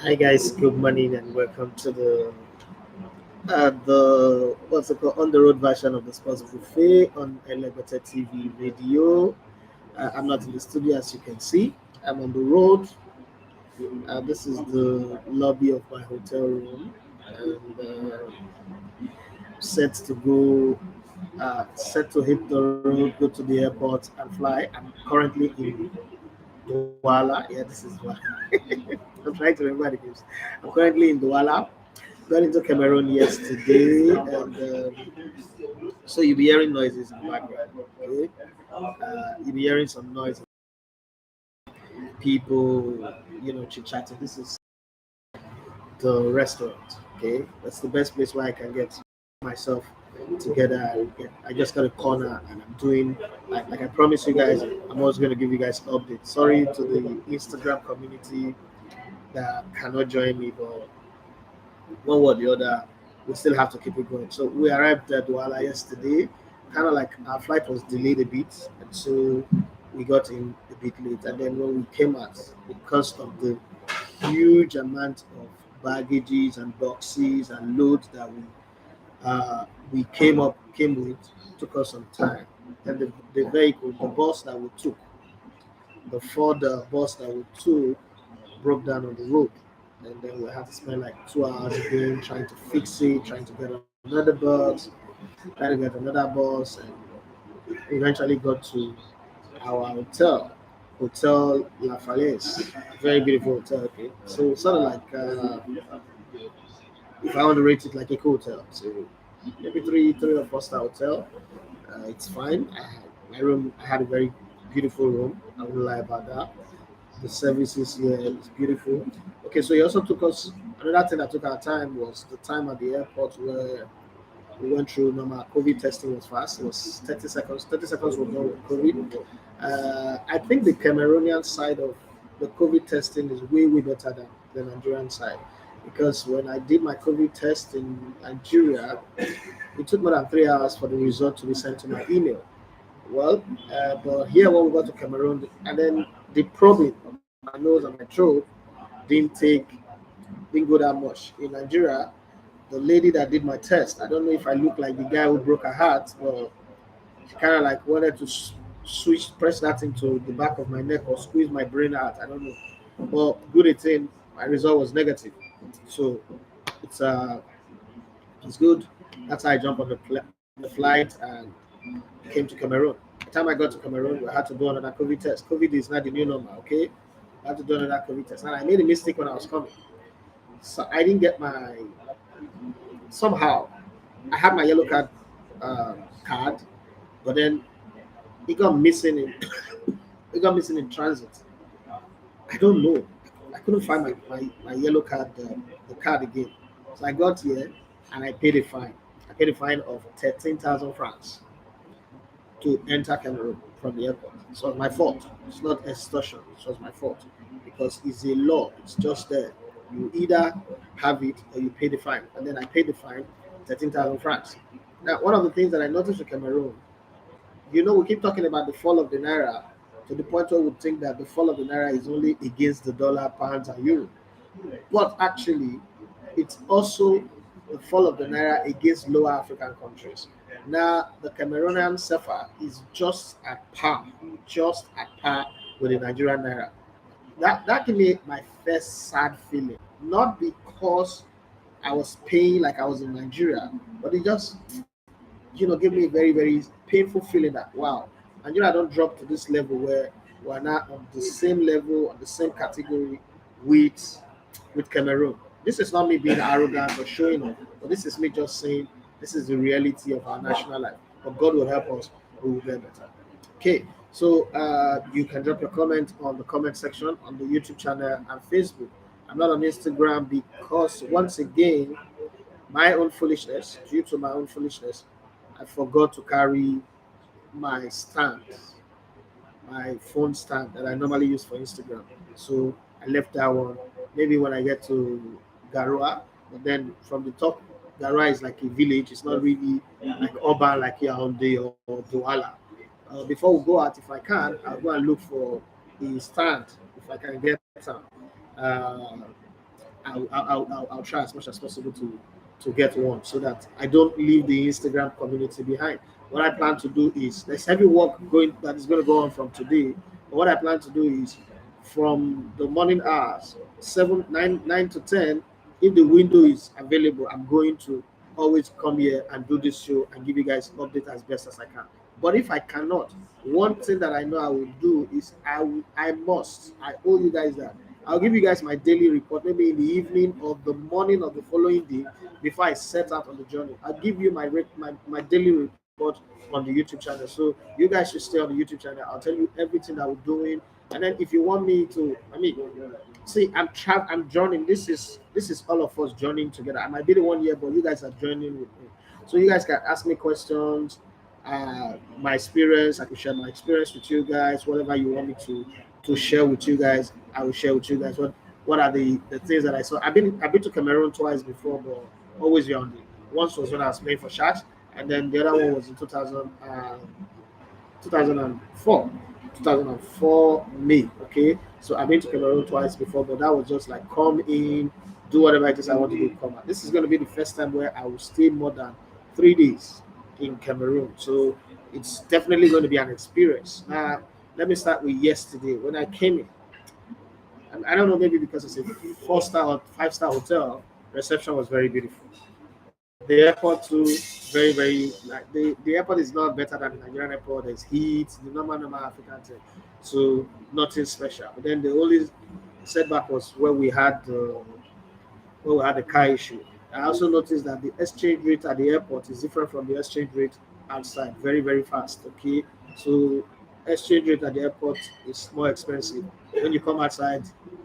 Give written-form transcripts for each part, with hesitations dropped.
Hi guys, good morning and welcome to the what's it called on the road version of the Sports Buffet on Elevator TV Radio. I'm not in the studio as you can see. I'm on the road. This is the lobby of my hotel room and set to go, set to hit the road, go to the airport and fly. I'm currently in Douala. Yeah, this is what I'm trying to remember the names. I'm currently in Douala. Got into Cameroon yesterday, and so you'll be hearing noises in the background. Okay, you'll be hearing some noise, people, chit chatting. This is the restaurant. Okay, that's the best place where I can get myself together. I just got a corner, and I'm doing like I promised you guys. I'm always going to give you guys updates. Sorry to the Instagram community that cannot join me, but one way or the other, we still have to keep it going. So we arrived at Douala yesterday. Kind of like our flight was delayed a bit, and so we got in a bit late. And then when we came out, because of the huge amount of baggages and boxes and loads that we came with, took us some time. And the vehicle, the bus that we took, the Ford bus that we took, broke down on the road. And then we had to spend like 2 hours again trying to fix it, trying to get another bus, trying to get another bus, and eventually got to our hotel, Hotel La Falaise. Very beautiful hotel. Okay, so sort of like if I want to rate it like a hotel, so maybe three or four star hotel. It's fine. I had a very beautiful room. I won't lie about that. The services here is beautiful. Okay, so he also took us. Another thing that took our time was the time at the airport where we went through normal COVID testing was fast. It was 30 seconds. 30 seconds was done with COVID. I think the Cameroonian side of the COVID testing is way better than the Nigerian side because when I did my COVID test in Nigeria, it took more than 3 hours for the result to be sent to my email. Well, but here when we got to Cameroon, and then the probing of my nose and my throat didn't take, didn't go that much. In Nigeria, the lady that did my test, I don't know if I look like the guy who broke her heart, but she kind of like wanted to switch, press that into the back of my neck or squeeze my brain out. I don't know. But good thing, my result was negative. So it's uh it's good. That's how I jumped on the flight and came to Cameroon. By the time I got to Cameroon, we had to do another COVID test. COVID is not the new normal, okay? I had to do another COVID test. And I made a mistake when I was coming. So I didn't get my, somehow, I had my yellow card, but then it got missing in, it got missing in transit. I don't know. I couldn't find my yellow card, the card again. So I got here and I paid a fine. I paid a fine of 13,000 francs to enter Cameroon from the airport. So it was my fault. It's not extortion. It was my fault because it's a law. It's just there. You either have it or you pay the fine. And then I paid the fine, 13,000 francs. Now, one of the things that I noticed in Cameroon, we keep talking about the fall of the naira to the point where we think that the fall of the naira is only against the dollar, pounds, and euro. But actually, it's also the fall of the naira against lower African countries. Now, the Cameroonian CFA is just at par with the Nigerian naira. That gave me my first sad feeling, not because I was paying like I was in Nigeria, but it just gave me a very painful feeling that wow, Nigeria don't drop to this level where we're not on the same level, on the same category with Cameroon. This is not me being arrogant or showing off, but this is me just saying this is the reality of our national life. But God will help us, we will get better. Okay, so you can drop your comment on the comment section on the YouTube channel and Facebook. I'm not on Instagram because once again, my own foolishness, due to my own foolishness, I forgot to carry my stand, my phone stand that I normally use for Instagram. So I left that one. Maybe when I get to Garoua, but then from the top, Garoua is like a village. It's not really like urban like Yaoundé or Douala. Before we go out, if I can, I'll go and look for a stand if I can get some. Uh, I'll try as much as possible to get one so that I don't leave the Instagram community behind. What I plan to do is there's heavy work going that is going to go on from today. But what I plan to do is from the morning hours, 9 to 10, if the window is available, I'm going to always come here and do this show and give you guys update as best as I can. But if I cannot, one thing that I know I will do is I owe you guys that. I'll give you guys my daily report, maybe in the evening or the morning of the following day before I set out on the journey. I'll give you my daily report on the YouTube channel. So you guys should stay on the YouTube channel. I'll tell you everything that we're doing. And then if you want me to, see, I'm joining. This is all of us joining together. I might be the one here, but you guys are joining with me. So you guys can ask me questions, my experience. I can share my experience with you guys. Whatever you want me to share with you guys, I will share with you guys. What are the things that I saw? I've been to Cameroon twice before, but always on the once was when I was playing for Sharks, and then the other one was in 2004. 2004 May. Okay, so I've been to Cameroon twice before, but that was just like come in, do whatever it is I want to do, come out. This is going to be the first time where I will stay more than 3 days in Cameroon. So it's definitely going to be an experience. Now, let me start with yesterday when I came in. And I don't know, maybe because it's a 4-star or 5-star hotel, reception was very beautiful. The airport too, very, very like the airport is not better than the Nigerian airport. There's heat, the normal African thing. So nothing special. But then the only setback was where we had the car issue. I also noticed that the exchange rate at the airport is different from the exchange rate outside, very, very fast. Okay. So exchange rate at the airport is more expensive. When you come outside,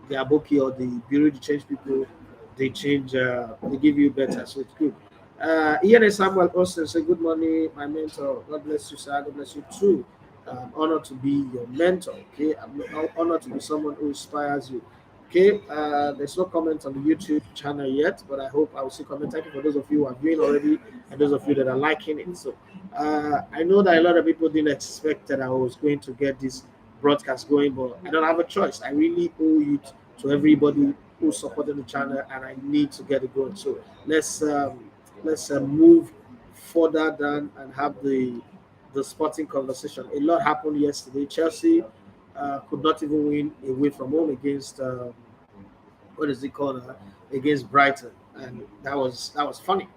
the aboki or the bureau de change people, they give you better. So it's good. Ian Samuel also say, good morning, my mentor. God bless you, sir. God bless you too. I'm honored to be your mentor. Okay, I'm honored to be someone who inspires you. Okay, there's no comment on the YouTube channel yet, but I hope I will see comment. Thank you for those of you who are viewing already and those of you that are liking it. So I know that a lot of people didn't expect that I was going to get this broadcast going, but I don't have a choice. I really owe it to everybody who supported the channel, and I need to get it going. So let's move further down and have the sporting conversation. A lot happened yesterday. Chelsea could not even win away from home against what is it called against Brighton, and that was funny.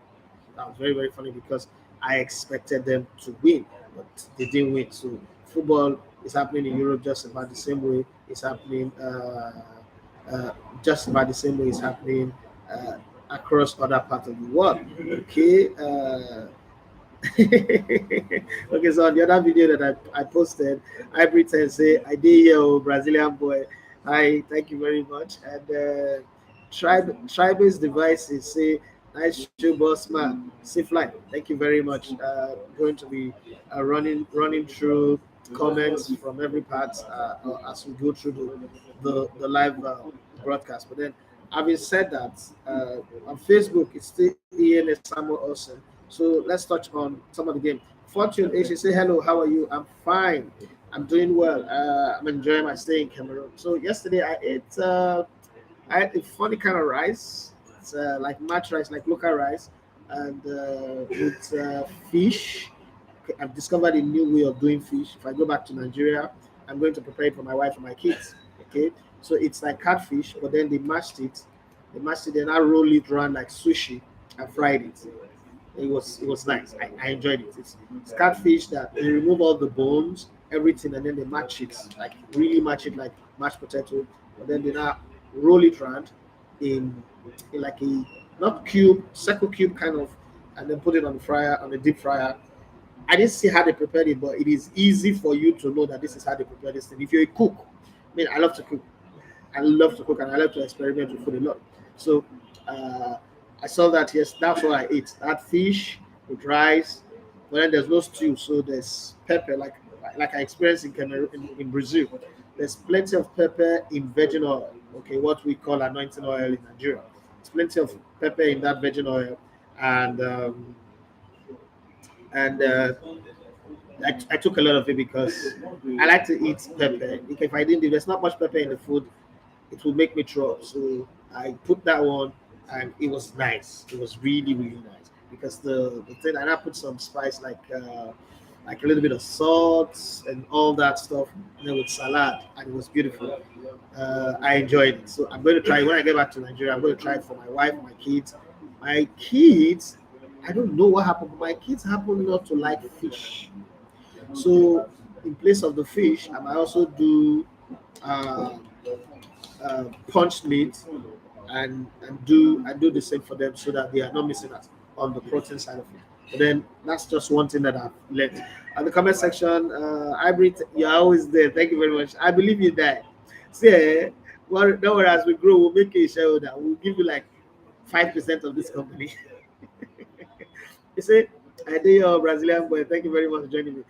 That was very, very funny because I expected them to win, but they didn't win. So football is happening in Europe just about the same way it's happening. Uh, just about the same way it's happening across other parts of the world. Okay. Okay, so on the other video that I posted, I pretend say I did hear Brazilian boy. Hi, thank you very much. And Tribe's devices say nice show, boss man. Safe life. Thank you very much. Going to be running through comments from every part as we go through the live broadcast. But then, having said that, on Facebook it's still Ian Samuel Olsen. So let's touch on some of the game. Fortune H, say hello. How are you? I'm fine. I'm doing well. I'm enjoying my stay in Cameroon. So yesterday I ate a funny kind of rice. It's like match rice, like local rice, and with fish. Okay, I've discovered a new way of doing fish. If I go back to Nigeria, I'm going to prepare it for my wife and my kids. Okay, so it's like catfish, but then they mashed it. Then I roll it around like sushi and fried it. It was nice. I enjoyed it. It's catfish that they remove all the bones, everything, and then they match it, like really match it like mashed potato. But then they now roll it around in like a not cube, circle cube kind of, and then put it on the fryer, on the deep fryer. I didn't see how they prepared it, but it is easy for you to know that this is how they prepare this thing. If you're a cook, I mean, I love to cook. I love to cook and I love to experiment with food a lot. So I saw that, yes, that's what I ate. That fish with rice, but then there's no stew, so there's pepper, like I experienced in Cameroon, in Brazil. There's plenty of pepper in virgin oil, okay, what we call anointing oil in Nigeria. There's plenty of pepper in that virgin oil, and and I took a lot of it because I like to eat pepper. If I didn't, if there's not much pepper in the food, it will make me throw up. So I put that one, and it was nice. It was really really nice because the thing, and I put some spice like a little bit of salt and all that stuff, and then with salad, and it was beautiful. I enjoyed it. So I'm going to try it when I get back to Nigeria. I'm going to try it for my wife, my kids. My kids, I don't know what happened, but my kids happen not to like fish. So in place of the fish, I might also do uh, punched meat and do the same for them so that they are not missing out on the protein side of it. But then that's just one thing that I've learned. And the comment section, Hybrid, you're always there. Thank you very much. I believe you there. See, well, don't worry, as we grow, we'll make you a shareholder. We'll give you like 5% of this company. You say, I do your Brazilian boy. Thank you very much for joining me.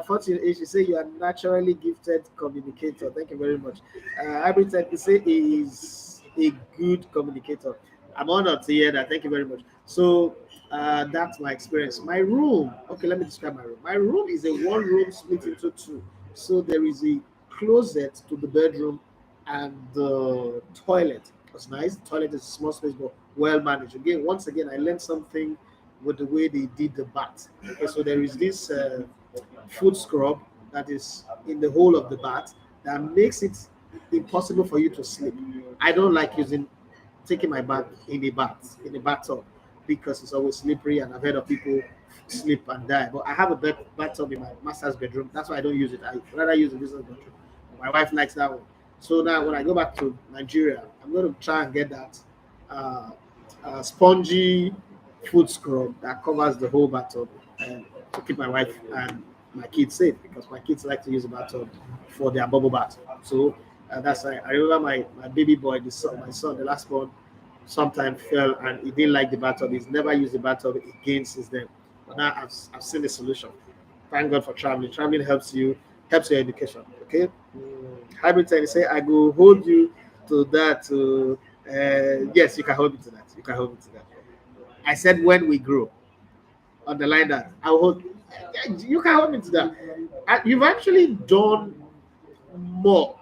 Fortunately, she say you are naturally gifted communicator. Thank you very much. Hybrid said you say he is a good communicator. I'm honored to hear that. Thank you very much. So that's my experience. My room. Okay, let me describe my room. My room is a one room split into two. So there is a closet to the bedroom and the toilet. It's nice. The toilet is a small space but well managed. Again, once again, I learned something with the way they did the bath. Okay, so there is this foot scrub that is in the whole of the bath that makes it impossible for you to sleep. I don't like taking my bath in a bathtub because it's always slippery and I've heard of people sleep and die. But I have a bathtub in my master's bedroom. That's why I don't use it. I rather use the business bedroom. My wife likes that one. So now when I go back to Nigeria, I'm going to try and get that uh, spongy foot scrub that covers the whole bathtub to keep my wife and my kids safe because my kids like to use the bathtub for their bubble bath. So that's why I remember my baby boy, my son, the last one, sometime fell and he didn't like the bathtub. He's never used the bathtub again since then. But now I've seen the solution. Thank God for traveling. Traveling helps your education. Okay. Hybrid time, say I go hold you to that. Yes, you can hold me to that. You can hold me to that. I said when we grow. Underline that. I'll hold. You can hold me to that. You've actually done more.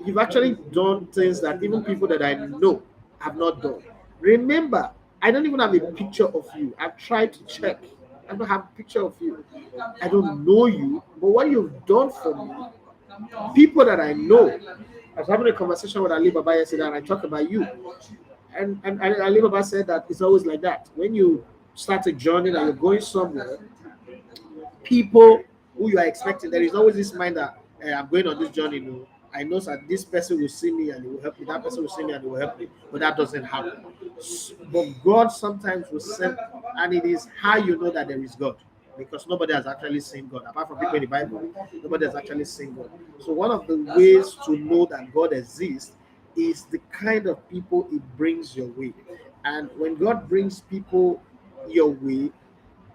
You've actually done things that even people that I know have not done. Remember, I don't even have a picture of you. I've tried to check. I don't have a picture of you. I don't know you, but what you've done for me, people that I know. I was having a conversation with Ali Baba yesterday, and I talked about you. And Ali Baba said that it's always like that. When you start a journey and you're going somewhere, people who you are expecting, there is always this mind that I'm going on this journey. No, I know that this person will see me and he will help me. That person will see me and he will help me. But that doesn't happen. But God sometimes will send, and it is how you know that there is God. Because nobody has actually seen God. Apart from people in the Bible, nobody has actually seen God. So one of the ways to know that God exists is the kind of people He brings your way. And when God brings people your way,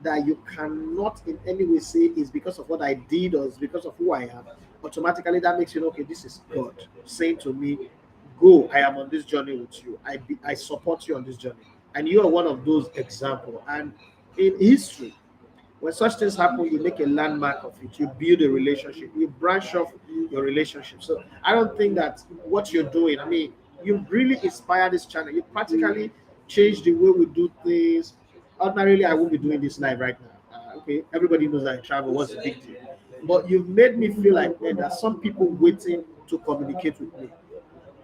that you cannot in any way say is because of what I did or it's because of who I am, automatically that makes you know, okay, this is God saying to me, go, I am on this journey with you. I support you on this journey. And you are one of those examples. And in history, when such things happen, you make a landmark of it. You build a relationship. You branch off your relationship. So I don't think that what you're doing, I mean, you really inspire this channel. You practically change the way we do things. Ordinarily, I won't be doing this live right now. Okay, everybody knows that I travel. What's the big deal? But you've made me feel like man, there are some people waiting to communicate with me.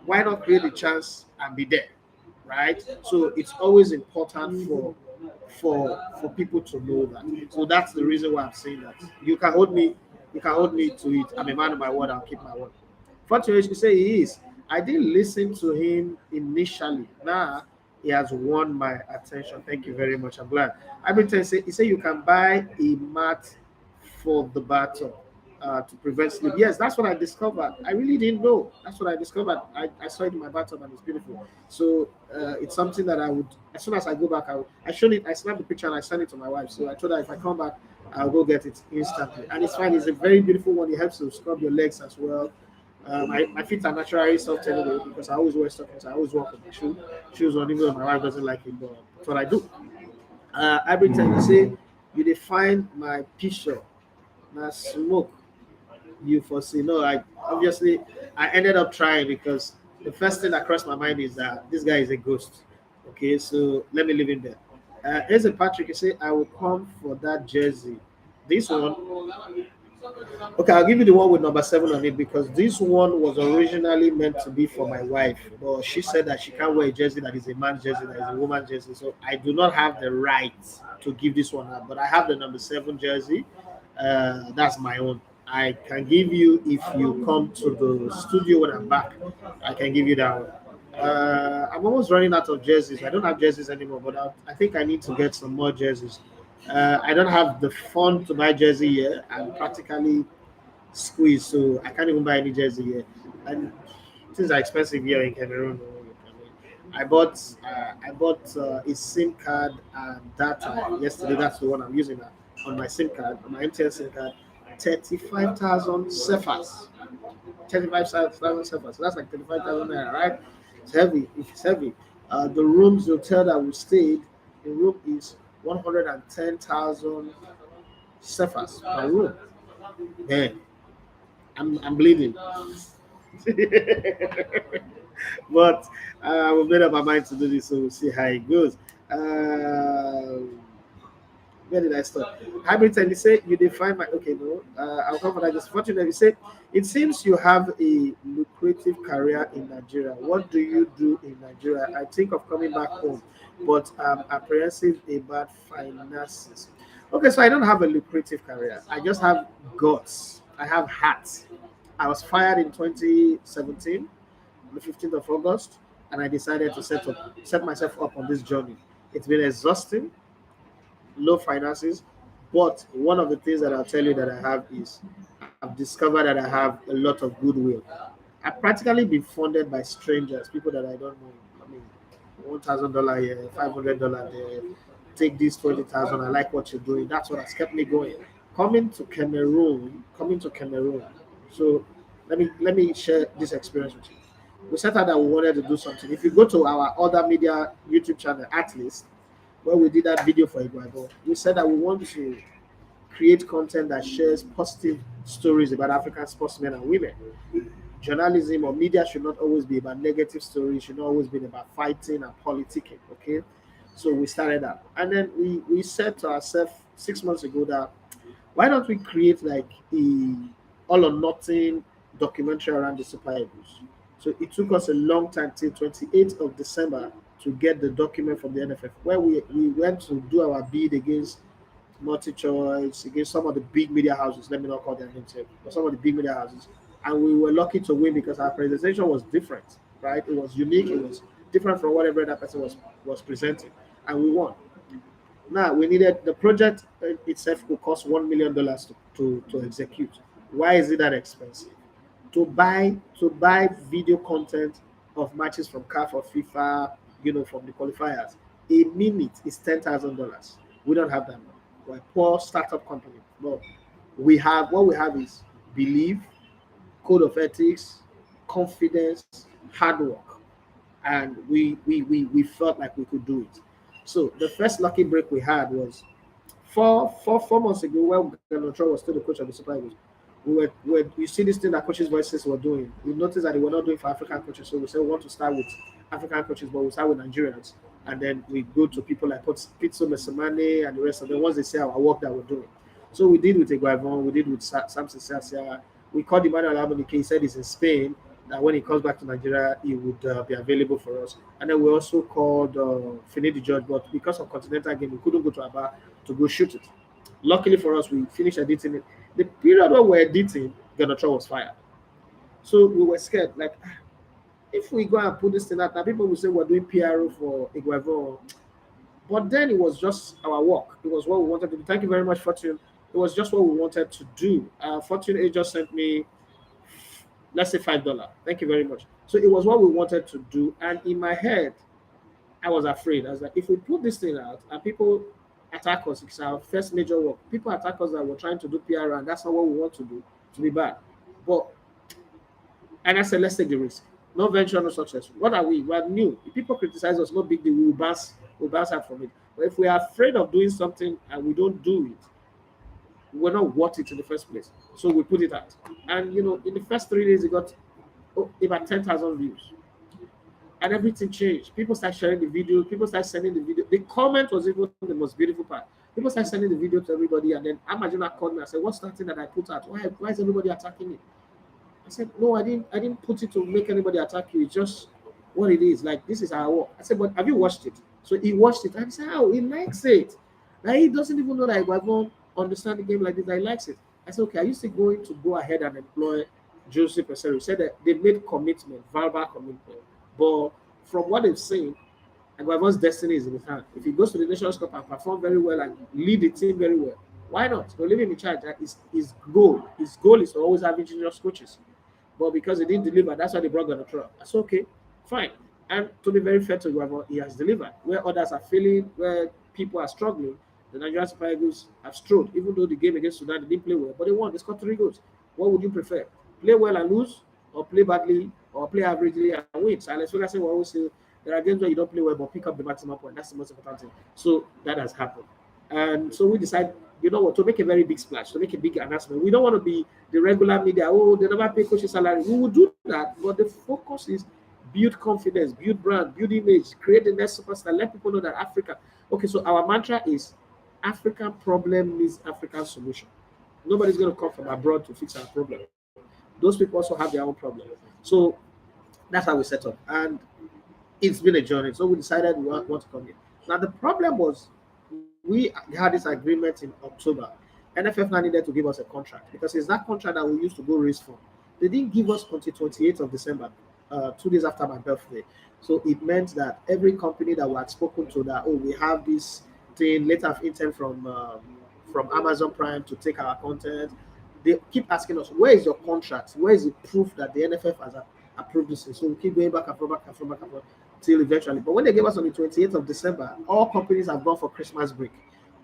Why not create a chance and be there, right? So it's always important for people to know that. So that's the reason why I'm saying that. You can hold me to it. I'm a man of my word, I'll keep my word. Fortunately, you say he is. I didn't listen to him initially. Now he has won my attention. Thank you very much. I'm glad. I've been telling you, he said you can buy a mat for the battle to prevent sleep. Yes, that's what I discovered. I really didn't know. That's what I discovered. I saw it in my bathtub and it's beautiful. So it's something that I would, as soon as I go back, I showed it, I snapped the picture and I sent it to my wife. So I told her if I come back, I'll go get it instantly. And it's fine. It's a very beautiful one. It helps to scrub your legs as well. My feet are naturally soft anyway because I always wear stockings. I always walk with my shoes on, even though my wife doesn't like it, but that's what I do. Every time you say, you define my picture, now smoke you foresee. No, I ended up trying because The first thing that crossed my mind is that this guy is a ghost. Okay, so let me leave him there. Here's a Patrick. You say, I will come for that jersey. This one, okay, I'll give you the one with number 7 on it because this one was originally meant to be for my wife, but she said that she can't wear a jersey that is a man's jersey, that is a woman's jersey. So I do not have the right to give this one up, but I have the number 7 jersey. That's my own. I can give you if you come to the studio when I'm back. I can give you that one. I'm almost running out of jerseys. I don't have jerseys anymore, but I think I need to get some more jerseys. I don't have the fund to buy jersey here. I'm practically squeezed, so I can't even buy any jersey here. And things are expensive here in Cameroon. I bought a SIM card and data yesterday. That's the one I'm using now on my SIM card, on my MTN SIM card. 35,000 cephas. 35,000 cephas. So that's like 35,000 naira, right? It's heavy. It's heavy. The hotel that we stayed, the room is 110,000 cephas per room. Man, I'm bleeding. But we made up our mind to do this, so we'll see how it goes. Where did I stop? Hybrid and you say you define my okay, no. I'll come for that. Just fortunately, you say it seems you have a lucrative career in Nigeria. What do you do in Nigeria? I think of coming back home, but I'm apprehensive about finances. Okay, so I don't have a lucrative career. I just have guts. I have heart. I was fired in 2017, the 15th of August, and I decided to set myself up on this journey. It's been exhausting, low finances, but one of the things that I'll tell you that I have is I've discovered that I have a lot of goodwill. I've practically been funded by strangers, people that I don't know. I mean, $1,000 here, $500 there. Take this 20,000. I like what you're doing. That's what has kept me going. Coming to Cameroon. So let me share this experience with you. We set out that we wanted to do something. If you go to our other media YouTube channel, at least, where we did that video for Iguago, we said that we want to create content that shares positive stories about African sportsmen and women. Journalism or media should not always be about negative stories, should not always be about fighting and politicking. Okay. So we started that. And then we said to ourselves 6 months ago that why don't we create like a all or nothing documentary around the Super Eagles? So it took us a long time till 28th of December to get the document from the NFF, where we went to do our bid against multi choice, against some of the big media houses. Let me not call their names here, but some of the big media houses. And we were lucky to win because our presentation was different, right? It was unique, it was different from whatever that person was presenting. And we won. Now we needed the project itself could cost $1 million to execute. Why is it that expensive? To buy video content of matches from CAF or FIFA, from the qualifiers, a minute is $10,000. We don't have that money. We're a poor startup company. But what we have is belief, code of ethics, confidence, hard work. And we felt like we could do it. So the first lucky break we had was 4 months ago when Gernot was still the coach of the Super Eagles. We see this thing that coaches' voices were doing. We noticed that they were not doing for African coaches, so we said we want to start with African coaches, but we start with Nigerians, and then we go to people like Pitso Mesemane and the rest of them once they say our work that we're doing. So we did with Eguavon, we did with Samson Sasia. We called Emmanuel Abonike. He said he's in Spain. That when he comes back to Nigeria, he would be available for us. And then we also called Finidi George, but because of continental game, we couldn't go to Aba to go shoot it. Luckily for us, we finished editing it. The period where we were editing, Ganacho was fired. So we were scared. Like, if we go and put this thing out, now people will say we're doing PRO for Iguavo. But then it was just our work. It was what we wanted to do. Thank you very much, Fortune. It was just what we wanted to do. Fortune A just sent me, let's say $5. Thank you very much. So it was what we wanted to do. And in my head, I was afraid. I was like, if we put this thing out and people attack us, it's our first major work. People attack us that we're trying to do PR, and that's not what we want to do, to be bad. And I said, let's take the risk. No venture, no success. What are we? We're new. If people criticize us, no big deal. We'll bounce out from it. But if we are afraid of doing something and we don't do it, we're not worth it in the first place. So we put it out. And, in the first 3 days, it got about 10,000 views. and everything changed. People started sharing the video. People started sending the video. The comment was even the most beautiful part. People started sending the video to everybody, and then Amajuna called me and said, "What's that thing that I put out? Why is everybody attacking me?" I said, "No, I didn't put it to make anybody attack you. It's just what it is. Like, this is our work." I said, "But have you watched it?" So he watched it, and he said, "Oh, he likes it. Like, he doesn't even know that I won't understand the game like this. He likes it." I said, "Okay, are you still going to go ahead and employ Jose Pesero?" He said that they made commitment, verbal commitment, but from what they've seen, Aguavo's destiny is in his hand. If he goes to the Nations Cup and perform very well and lead the team very well, why not? They'll leave him in charge. That is his goal. His goal is to always have indigenous coaches. But because he didn't deliver, that's why they brought Gonotro. That's okay, fine. And to be very fair to Guavo, he has delivered. Where others are failing, where people are struggling, the Nigerian Super Eagles have strode. Even though the game against Sudan they didn't play well, but they won. They scored 3 goals. What would you prefer? Play well and lose, or play badly, or play averagely and win? So Alex Ferguson will always say there are games where you don't play well, but pick up the maximum point. That's the most important thing. So that has happened. And so we decide, you know what, to make a very big splash, to make a big announcement. We don't want to be the regular media, oh, they never pay coaches salary. We will do that, but the focus is build confidence, build brand, build image, create the next superstar, let people know that Africa. Okay, so our mantra is African problem needs African solution. Nobody's going to come from abroad to fix our problem. Those people also have their own problem. So that's how we set up. And it's been a journey. So we decided we want to come here. Now, the problem was we had this agreement in October. NFF now needed to give us a contract because it's that contract that we used to go raise for. They didn't give us until 28th of December, 2 days after my birthday. So it meant that every company that we had spoken to that, oh, we have this thing, letter of intent from Amazon Prime to take our content, they keep asking us, where is your contract? Where is the proof that the NFF has approved this? So we keep going back and forth, back and forth, back and forth, till eventually. But when they gave us on the 28th of December, all companies have gone for Christmas break.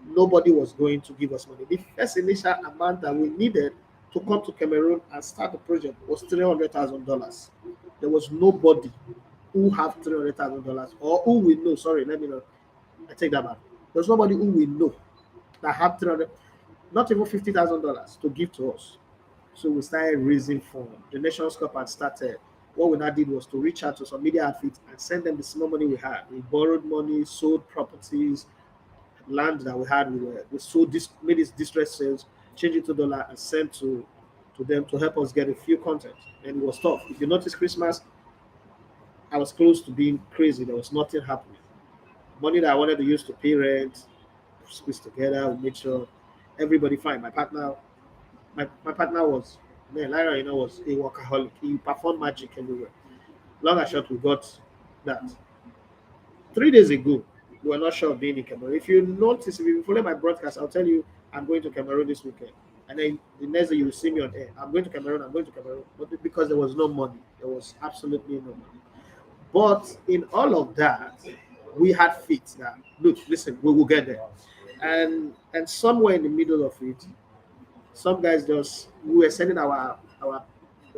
Nobody was going to give us money. The first initial amount that we needed to come to Cameroon and start the project was $300,000. There was nobody who have $300,000 or who we know. Sorry, let me know. I take that back. There's nobody who we know that have 300, not even $50,000 to give to us. So we started raising funds. The Nations Cup had started. What we now did was to reach out to some media outfits and send them the small money we had. We borrowed money, sold properties, land that we had. We sold this, made these distress sales, changed it to dollar, and sent to them to help us get a few content. And it was tough. If you notice, Christmas, I was close to being crazy. There was nothing happening. Money that I wanted to use to pay rent, squeezed together. We made sure everybody fine. My partner was, man, Lyra, was a workaholic. He performed magic everywhere. Long and short, we got that. 3 days ago, we were not sure of being in Cameroon. If you notice, if you follow my broadcast, I'll tell you I'm going to Cameroon this weekend. And then the next day you will see me on air. I'm going to Cameroon, I'm going to Cameroon. But because there was no money. There was absolutely no money. But in all of that, we had faith that, look, listen, we will get there. And somewhere in the middle of it, some guys we were sending our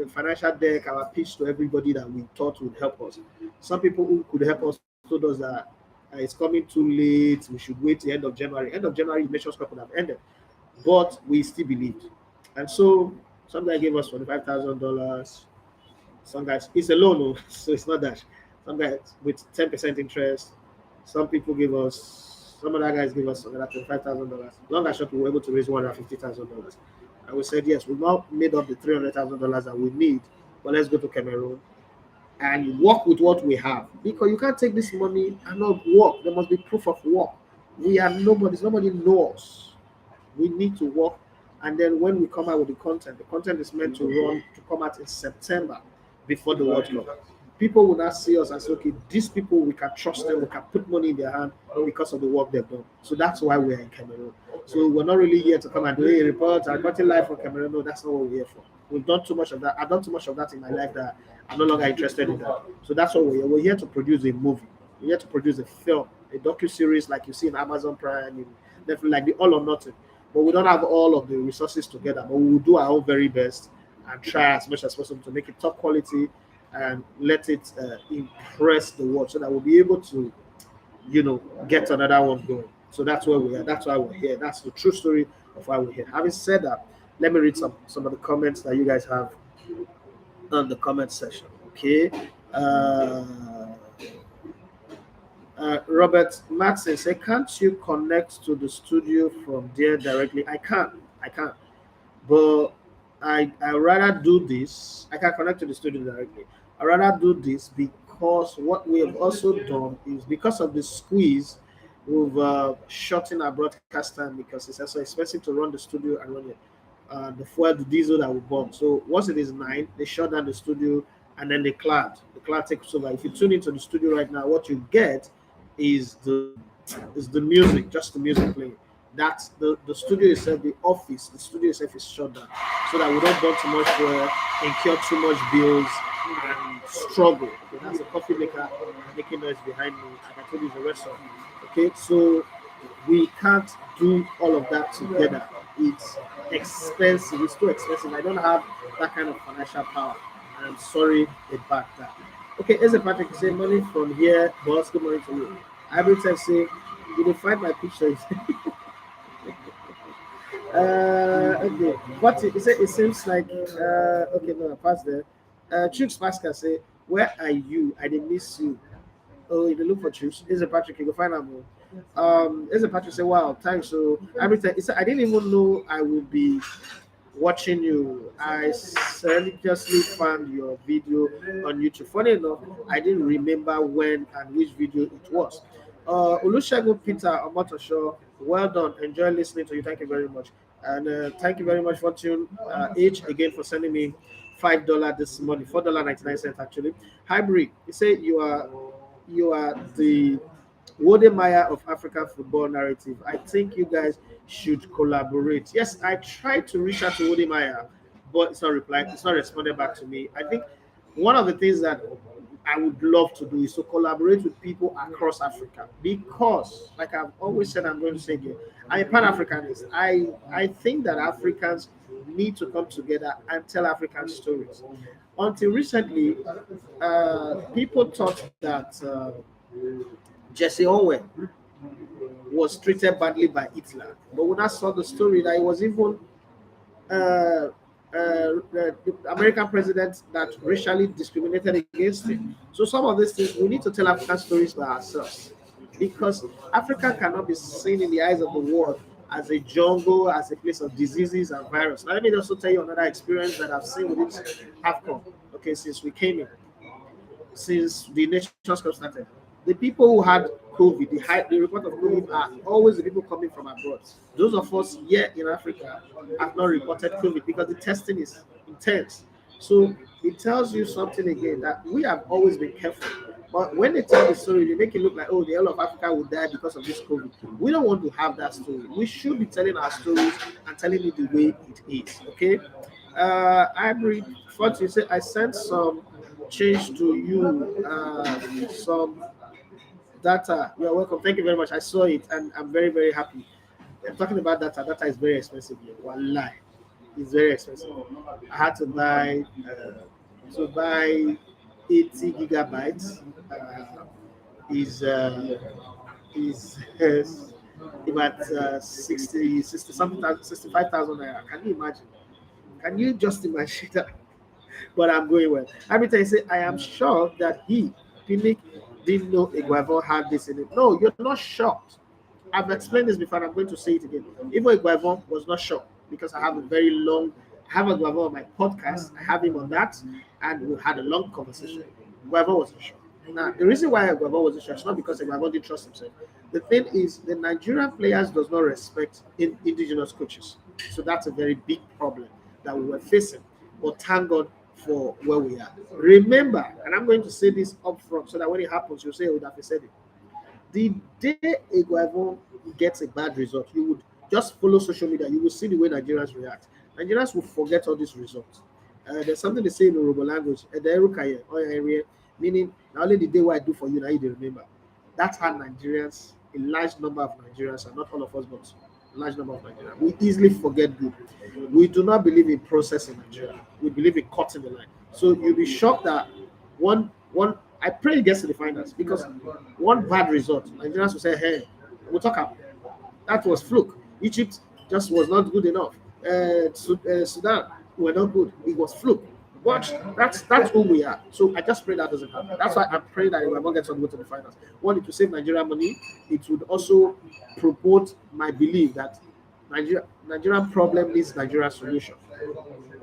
financial deck, our pitch to everybody that we thought would help us. Some people who could help us told us that it's coming too late, we should wait the end of January. End of January, Nations Cup would have ended. But we still believed. And so some guy gave us $45,000. Some guys, it's a loan, so it's not that. Some guys with 10% interest. Some people give us, some other guys give us another $25,000. Long and short, we were able to raise $150,000. And we said, yes, we've now made up the $300,000 that we need, but let's go to Cameroon and work with what we have. Because you can't take this money and not work. There must be proof of work. We are nobody knows. We need to work. And then when we come out with the content is meant to come out in September before the World Cup. People will not see us and say, okay, these people, we can trust them, we can put money in their hand because of the work they've done. So that's why we're in Cameroon. So we're not really here to come and do a report. I'm not live from Cameroon. No, that's not what we're here for. We've done too much of that. I've done too much of that in my life that I'm no longer interested in that. So that's what we're here. We're here to produce a movie. We're here to produce a film, a docu-series like you see in Amazon Prime, definitely like the All or Nothing. But we don't have all of the resources together. But we will do our own very best and try as much as possible to make it top quality and let it impress the world so that we'll be able to, get another one going. So that's where we are. That's why we're here. That's the true story of why we're here. Having said that, let me read some of the comments that you guys have on the comment section. Okay. Robert Matson say, can't you connect to the studio from there directly? I can't. But I rather do this. I can connect to the studio directly. I rather do this because what we have also done is because of the squeeze, we've shortened our broadcast time because it's also expensive to run the studio and run it. The fuel, the diesel that we burn. So once it is 9, they shut down the studio and then the cloud takes over. If you tune into the studio right now, what you get is the music, just the music playing. That's the studio itself, the office, the studio itself is shut down so that we don't burn too much fuel, incur too much bills, and struggle. Okay, that's a coffee maker making noise behind me. Like I told you, the restaurant. Okay, so we can't do all of that together. It's expensive. It's too expensive. I don't have that kind of financial power. And I'm sorry about that. Okay, Eze Patrick say money from here, boss. Good morning to you. I every time say you will find my pictures. Okay. What it say? It seems like okay. No, I passed there. Chooks Pascal say, where are you? I didn't miss you. Oh, you look for Chooks. Eze Patrick, you go find out more. Eze Patrick say, wow, thanks. So every time, I didn't even know I would be watching you. I religiously found your video on YouTube. Funny enough, I didn't remember when and which video it was. Olusegun Peter Omotosho, well done. Enjoy listening to you. Thank you very much. And thank you very much, Fortune H, again for sending me $5 this morning, $4.99 actually. Hybrid, you say you are the Wodemeyer of African football narrative. I think you guys should collaborate. Yes, I tried to reach out to Wodemeyer, but it's not replied. It's not responded back to me. I think one of the things that I would love to do is to collaborate with people across Africa because, like I've always said, I'm going to say again, I'm a Pan-Africanist. I think that Africans need to come together and tell African stories. Until recently, people thought that Jesse Owen was treated badly by Hitler. But when I saw the story that it was even the American president that racially discriminated against him. So some of these things we need to tell African stories by ourselves because Africa cannot be seen in the eyes of the world as a jungle, as a place of diseases and virus. Now, let me also tell you another experience that I've seen with this AFCON. Okay, since we came in, since the Nations Cup started, the people who had COVID, the report of COVID are always the people coming from abroad. Those of us here in Africa have not reported COVID because the testing is intense. So it tells you something again that we have always been careful. But when they tell the story, they make it look like, oh, the whole of Africa will die because of this COVID. We don't want to have that story. We should be telling our stories and telling it the way it is. Okay? I read, what you say, I sent some change to you, some data. You're welcome. Thank you very much. I saw it and I'm very, very happy. I'm talking about data. Data is very expensive here. Wallahi. It's very expensive. I had to buy 80 gigabytes. Is about 60 something 65,000 naira. Can you imagine? Can you just imagine that? But I'm going well. Every time I say, I am shocked that Pinnick, didn't know Iguavon had this in it. No, you're not shocked. I've explained this before, and I'm going to say it again. Even Iguavon was not shocked because I have a very long, I have Iguavon on my podcast. I have him on that, and we had a long conversation. Iguavon wasn't shocked. Now, the reason why Iguavon wasn't shocked is not because Iguavon didn't trust himself. The thing is, the Nigerian players does not respect indigenous coaches. So that's a very big problem that we were facing. But thank God for where we are. Remember, and I'm going to say this up front so that when it happens, you'll say, oh, that said it. The day Iguavon gets a bad result, you would just follow social media. You will see the way Nigerians react. Nigerians will forget all these results. There's something they say in Yoruba language, meaning not only the day what I do for you, now you remember. That's how Nigerians, a large number of Nigerians, and not all of us, but a large number of Nigerians, we easily forget good. We do not believe in process in Nigeria. We believe in cutting the line. So you'll be shocked that one I pray it gets to the finals because one bad result, Nigerians will say, hey, we'll talk about that was fluke. Egypt just was not good enough. Sudan were not good. It was fluke. Watch, that's who we are. So I just pray that doesn't happen. That's why I'm praying that if I get to go to the finals, one, it will save Nigeria money. It would also promote my belief that Nigerian problem needs Nigeria solution.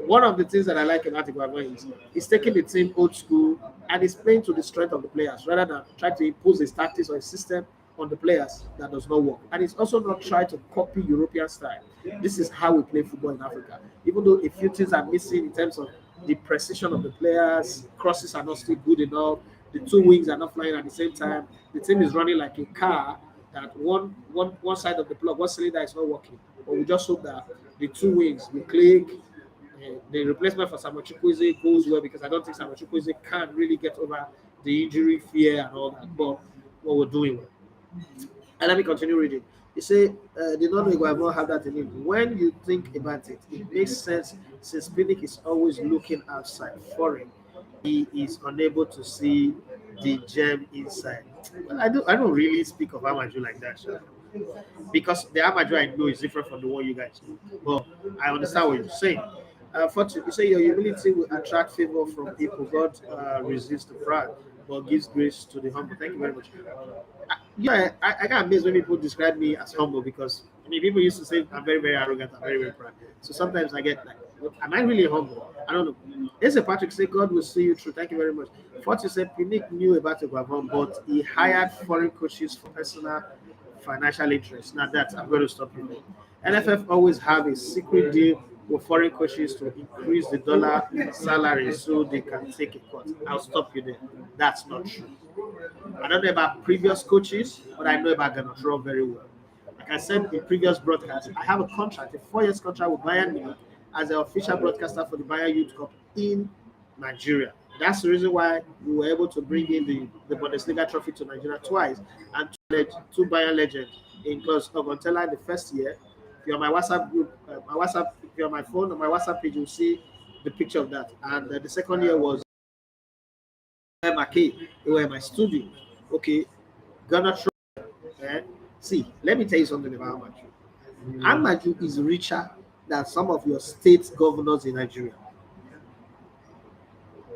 One of the things that I like about Iguaman is he's taking the team old school and he's playing to the strength of the players rather than trying to impose his tactics or his system on the players that does not work. And he's also not trying to copy European style. This is how we play football in Africa. Even though a few things are missing in terms of the precision of the players, crosses are not still good enough, the two wings are not flying at the same time, the team is running like a car that one side of the plug, one cylinder is not working. But we just hope that the two wings will click. The replacement for Samuel Chukwueze goes well because I don't think Samuel Chukwueze can really get over the injury fear and all that. But what we're doing well. And let me continue reading. You say, the non-League will have that in him. When you think about it, it makes sense since Pinnick is always looking outside, foreign. He is unable to see the gem inside. Well, I don't really speak of Amaju like that, sir. Because the Amaju I know is different from the one you guys know. But I understand what you're saying. You say your humility will attract favor from people. God resists the proud, but gives grace to the humble. Thank you very much. I get amazed when people describe me as humble because I mean people used to say I'm very, very arrogant, I'm very, very proud. So sometimes I get like, am I really humble? I don't know. There's a Patrick say God will see you through. Thank you very much. What you said, Pinnick knew about Guavon, but he hired foreign coaches for personal financial interests. Now that I'm going to stop you there. NFF always have a secret deal with foreign coaches to increase the dollar salary so they can take a cut. I'll stop you there. That's not true. I don't know about previous coaches, but I know about Ganotro very well. Like I said in previous broadcasts, I have a contract, a 4-year contract with Bayern Munich as the official broadcaster for the Bayern Youth Cup in Nigeria. That's the reason why we were able to bring in the Bundesliga trophy to Nigeria twice and two Bayern legends in Klaus Ogontela in the first year. If you're on my WhatsApp group, if you're on my phone, on my WhatsApp page, you'll see the picture of that. And the second year was McKay. They were in my studio. Okay, Ghana. See, let me tell you something about Amaju. Amaju is richer than some of your state governors in Nigeria.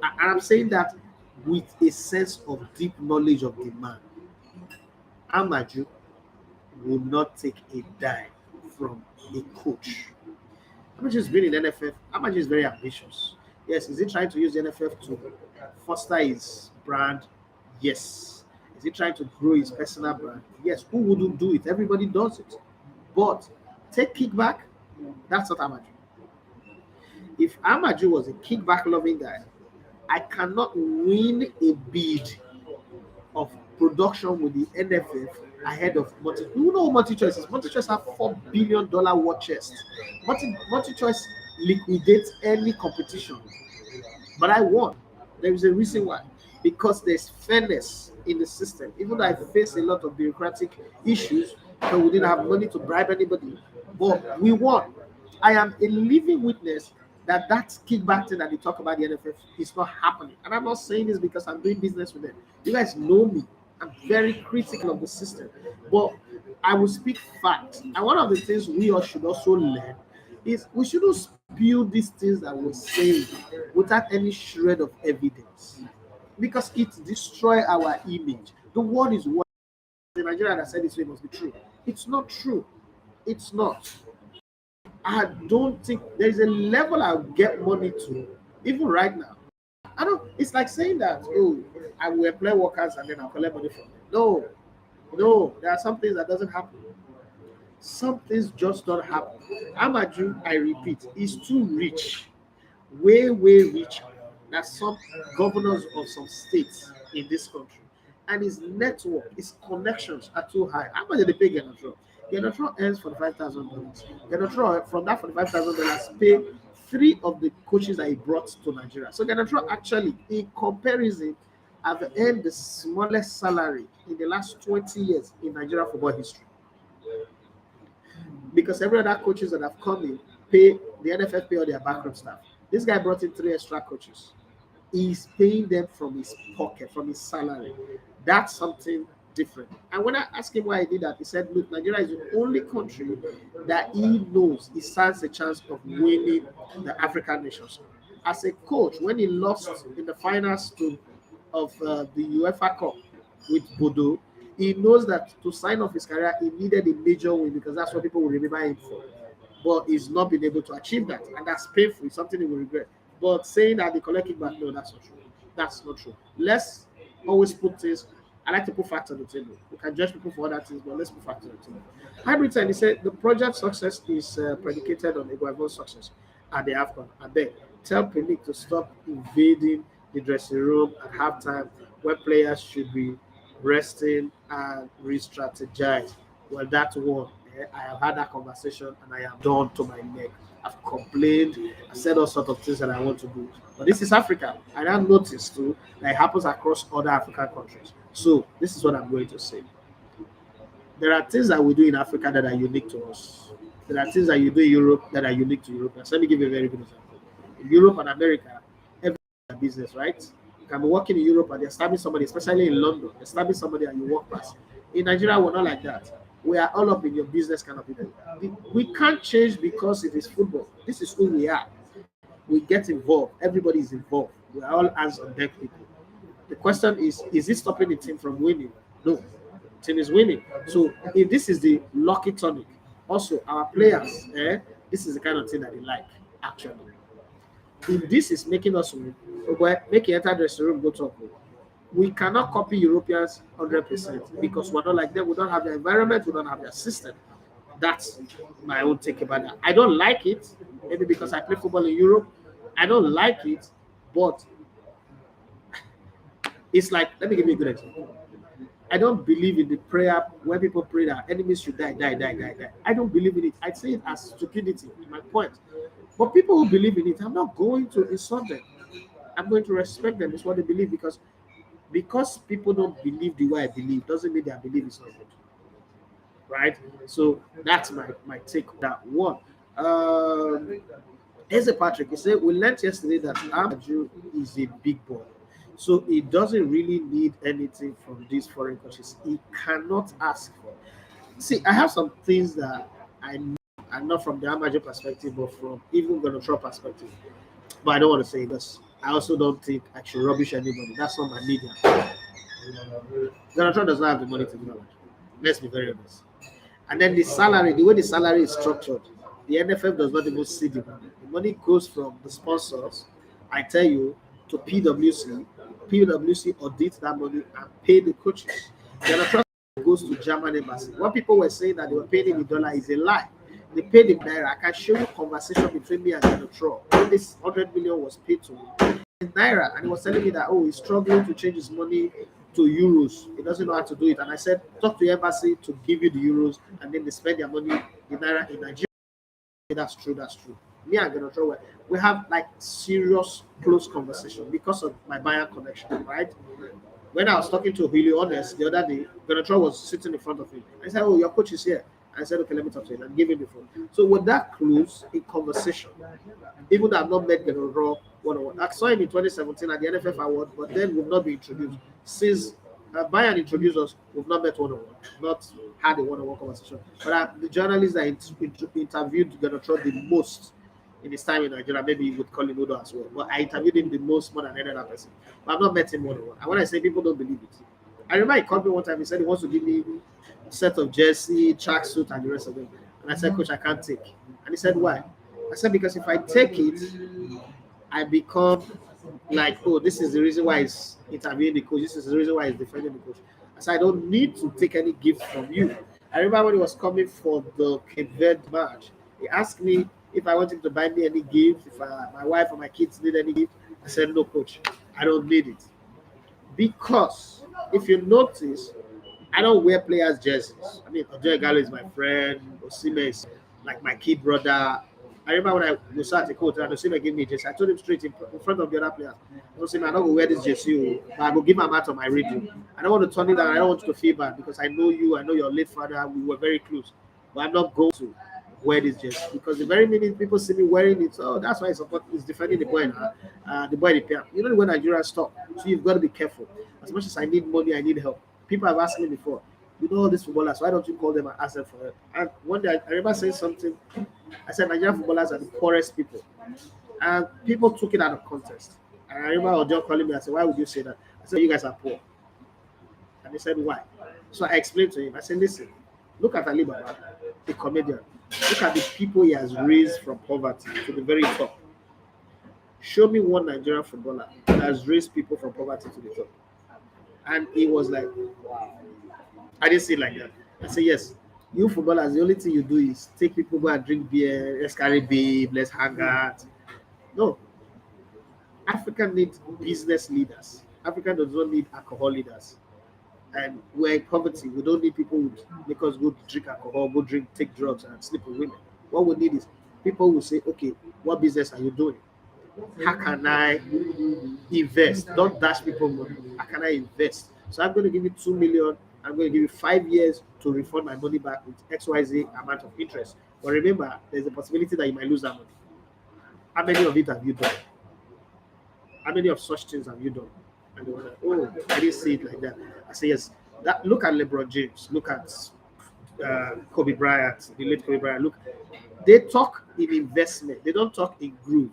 And I'm saying that with a sense of deep knowledge of the man. Amaju will not take a dime from a coach. Amaju has been in NFF. Amaju is very ambitious. Yes, is he trying to use the NFF to foster his brand? Yes. Is he trying to grow his personal brand? Yes. Who wouldn't do it? Everybody does it. But take kickback, that's not Amaju. If Amaju was a kickback-loving guy, I cannot win a bid of production with the NFF ahead of Multi. You know what MultiChoice is? MultiChoice have $4 billion war chest. MultiChoice liquidates any competition. But I won. There is a reason why. Because there's fairness in the system. Even though I face a lot of bureaucratic issues, so we didn't have money to bribe anybody, but we won. I am a living witness that kickback thing that they talk about the NFF is not happening. And I'm not saying this because I'm doing business with them. You guys know me. I'm very critical of the system. But I will speak facts. And one of the things we all should also learn is we shouldn't spew these things that we're saying without any shred of evidence. Because it destroys our image. The word is what the Nigerian that said this way must be true. It's not true. It's not. I don't think there's a level I'll get money to, even right now. I don't. It's like saying that, oh, I will employ workers and then I'll collect money from them. No. There are some things that doesn't happen. Some things just don't happen. Amaju, I repeat, is too rich, way richer than some governors of some states in this country. And his network, his connections are too high. How much did they pay Genotro? Genotro earns $45,000. Genotro, from that $45,000, pay 3 of the coaches that he brought to Nigeria. So Genotro actually, in comparison, have earned the smallest salary in the last 20 years in Nigeria football history. Because every other coaches that have come in pay the NFF pay all their backroom staff. This guy brought in 3 extra coaches. He's paying them from his pocket, from his salary. That's something different. And when I asked him why he did that, he said, look, Nigeria is the only country that he knows he stands a chance of winning the African nations. As a coach, when he lost in the finals of the UEFA Cup with Bodo, he knows that to sign off his career, he needed a major win because that's what people will remember him for. But he's not been able to achieve that, and that's painful. It's something he will regret. But saying that they collect it back, no, that's not true. That's not true. Let's always put things. I like to put facts on the table. We can judge people for other things, but let's put facts on the table. Hybrid he said the project success is predicated on Iguavo's success at the AFCON. I beg, tell Pinnick to stop invading the dressing room at halftime where players should be resting and re-strategize. Well, that one, I have had that conversation and I am done to my neck. I've complained, I said all sorts of things that I want to do. But this is Africa. And I've noticed too that it happens across other African countries. So this is what I'm going to say. There are things that we do in Africa that are unique to us. There are things that you do in Europe that are unique to Europeans. Let me give you a very good example. In Europe and America, everything is a business, right? You can be working in Europe and they're stabbing somebody, especially in London. They're stabbing somebody and you walk past. In Nigeria, we're not like that. We are all up in your business kind of thing. We can't change because it is football. This is who we are. We get involved. Everybody is involved. We are all hands on deck people. The question is it stopping the team from winning? No. The team is winning. So if this is the lucky tonic, also our players, this is the kind of thing that they like, actually. If this is making us win, make you enter the dressing room, go talk. We cannot copy Europeans 100% because we're not like them. We don't have their environment. We don't have their system. That's my own take about that. I don't like it, maybe because I play football in Europe. I don't like it, but it's like, let me give you a good example. I don't believe in the prayer when people pray that enemies should die. I don't believe in it. I say it as stupidity, my point. But people who believe in it, I'm not going to insult them. I'm going to respect them. It's what they believe because people don't believe the way I believe doesn't mean their belief is not good. Right? So that's my take on that one. Here's a Patrick. He said, we learned yesterday that Amaju is a big boy. So he doesn't really need anything from these foreign countries. He cannot ask for. See, I have some things that I know are not from the Amaju perspective, but from even Gonotro perspective. But I don't want to say this. I also don't think I should rubbish anybody. That's not my media. Gonotro does not have the money to do that. Let's be very honest. And then the salary, the way the salary is structured, the NFF does not even see the money. The money goes from the sponsors, I tell you, to PwC. PwC audits that money and pay the coaches. The goes to German embassy. What people were saying that they were paying in dollar is a lie. They paid in naira. I can show you conversation between me and Gonotro when this 100 million was paid to him in naira, and he was telling me that he's struggling to change his money to euros. He doesn't know how to do it. And I said, talk to the embassy to give you the euros, and then they spend their money in naira in Nigeria. That's true. Me and Gonotro, we have like serious close conversation because of my Bayer connection, right? When I was talking to Julio Honest the other day, Gonotro was sitting in front of him. I said, your coach is here. I said, okay, let me talk to him and give him the phone. So with that close in conversation, even though I've not met Gonotro one-on-one, I saw him in 2017 at the NFF Award, but then we've not been introduced. Since Bayern introduced us, we've not met one-on-one, not had a one-on-one conversation. But the journalist that interviewed Gonotro the most in his time in Nigeria, maybe you would call him Udo as well. But I interviewed him the most more than any other person. But I've not met him one-on-one. And when I say people don't believe it, I remember he called me one time. He said he wants to give me a set of jersey, tracksuit, and the rest of them. And I said, Coach, I can't take. And he said, why? I said, because if I take it, I become like, oh, this is the reason why he's interviewing the coach. This is the reason why he's defending the coach. I said, I don't need to take any gift from you. I remember when he was coming for the Cape Verde match, he asked me if I wanted to buy me any gift, if my wife or my kids need any gift. I said, no, Coach, I don't need it. Because if you notice, I don't wear players' jerseys. I mean, Ojo Gallo is my friend. Osime is like my kid brother. I remember when I was at the court and Osime gave me a jersey. I told him straight in front of the other players, Osime, I'm not going to wear this jersey, but I will give my mat on my radio. I don't want to turn it down. I don't want you to feel bad because I know you. I know your late father. We were very close. But I'm not going to wear this jersey because the very minute people see me wearing it, oh, that's why he's defending the boy now. The boy, you know when Nigeria stop. So you've got to be careful. As much as I need money, I need help. People have asked me before, you know all these footballers, why don't you call them an asset for it? And one day I remember saying something. I said Nigerian footballers are the poorest people. And people took it out of context. And I remember Ojo calling me. I said, why would you say that? I said, you guys are poor. And he said, why? So I explained to him. I said, listen, look at Ali Baba, the comedian. Look at the people he has raised from poverty to the very top. Show me one Nigerian footballer that has raised people from poverty to the top. And he was like, wow. I didn't say it like that. I said, yes. You footballers, the only thing you do is take people go and drink beer, let's carry babe, let's hang out. No, Africa needs business leaders. Africa does not need alcohol leaders. And we're in poverty. We don't need people who make us go drink alcohol, go drink, take drugs, and sleep with women. What we need is people who say, okay, what business are you doing? How can I invest? Don't dash people money. How can I invest? So I'm going to give you 2 million. I'm going to give you 5 years to refund my money back with XYZ amount of interest. But remember, there's a possibility that you might lose that money. How many of it have you done? How many of such things have you done? And they were like, oh, I didn't see it like that. I say, yes. Look at LeBron James. Look at Kobe Bryant, the late Kobe Bryant. Look, they talk in investment. They don't talk in groove.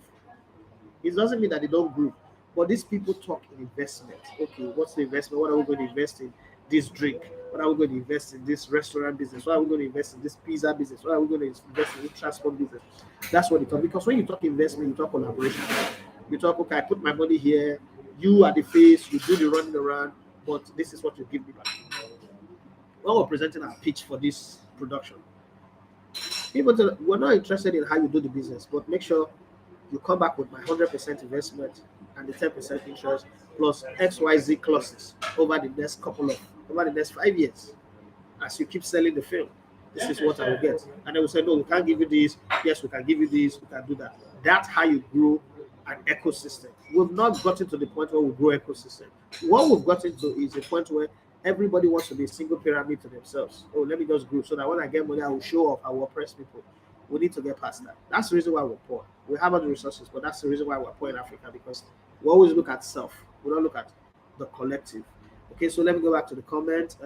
It doesn't mean that they don't groove. But these people talk in investment. Okay, what's the investment? What are we going to invest in? This drink. What are we going to invest in? This restaurant business. What are we going to invest in? This pizza business. What are we going to invest in? This transport business. That's what they talk. Because when you talk investment, you talk collaboration. You talk, okay, I put my money here. You are the face. You do the running around. But this is what you give me back. When we're presenting our pitch for this production, we're not interested in how you do the business, but make sure you come back with my 100% investment and the 10% interest plus XYZ clauses over the next 5 years. As you keep selling the film, this is what I will get. And they will say, no, we can't give you this. Yes, we can give you this. We can do that. That's how you grow an ecosystem. We've not gotten to the point where we grow ecosystem. What we've gotten to is a point where everybody wants to be a single pyramid to themselves. Oh, let me just grow so that when I get money, I will show off, I will oppress people. We need to get past that. That's the reason why we're poor. We have other resources, but that's the reason why we're poor in Africa, because we always look at self. We don't look at the collective. Okay, so let me go back to the comment.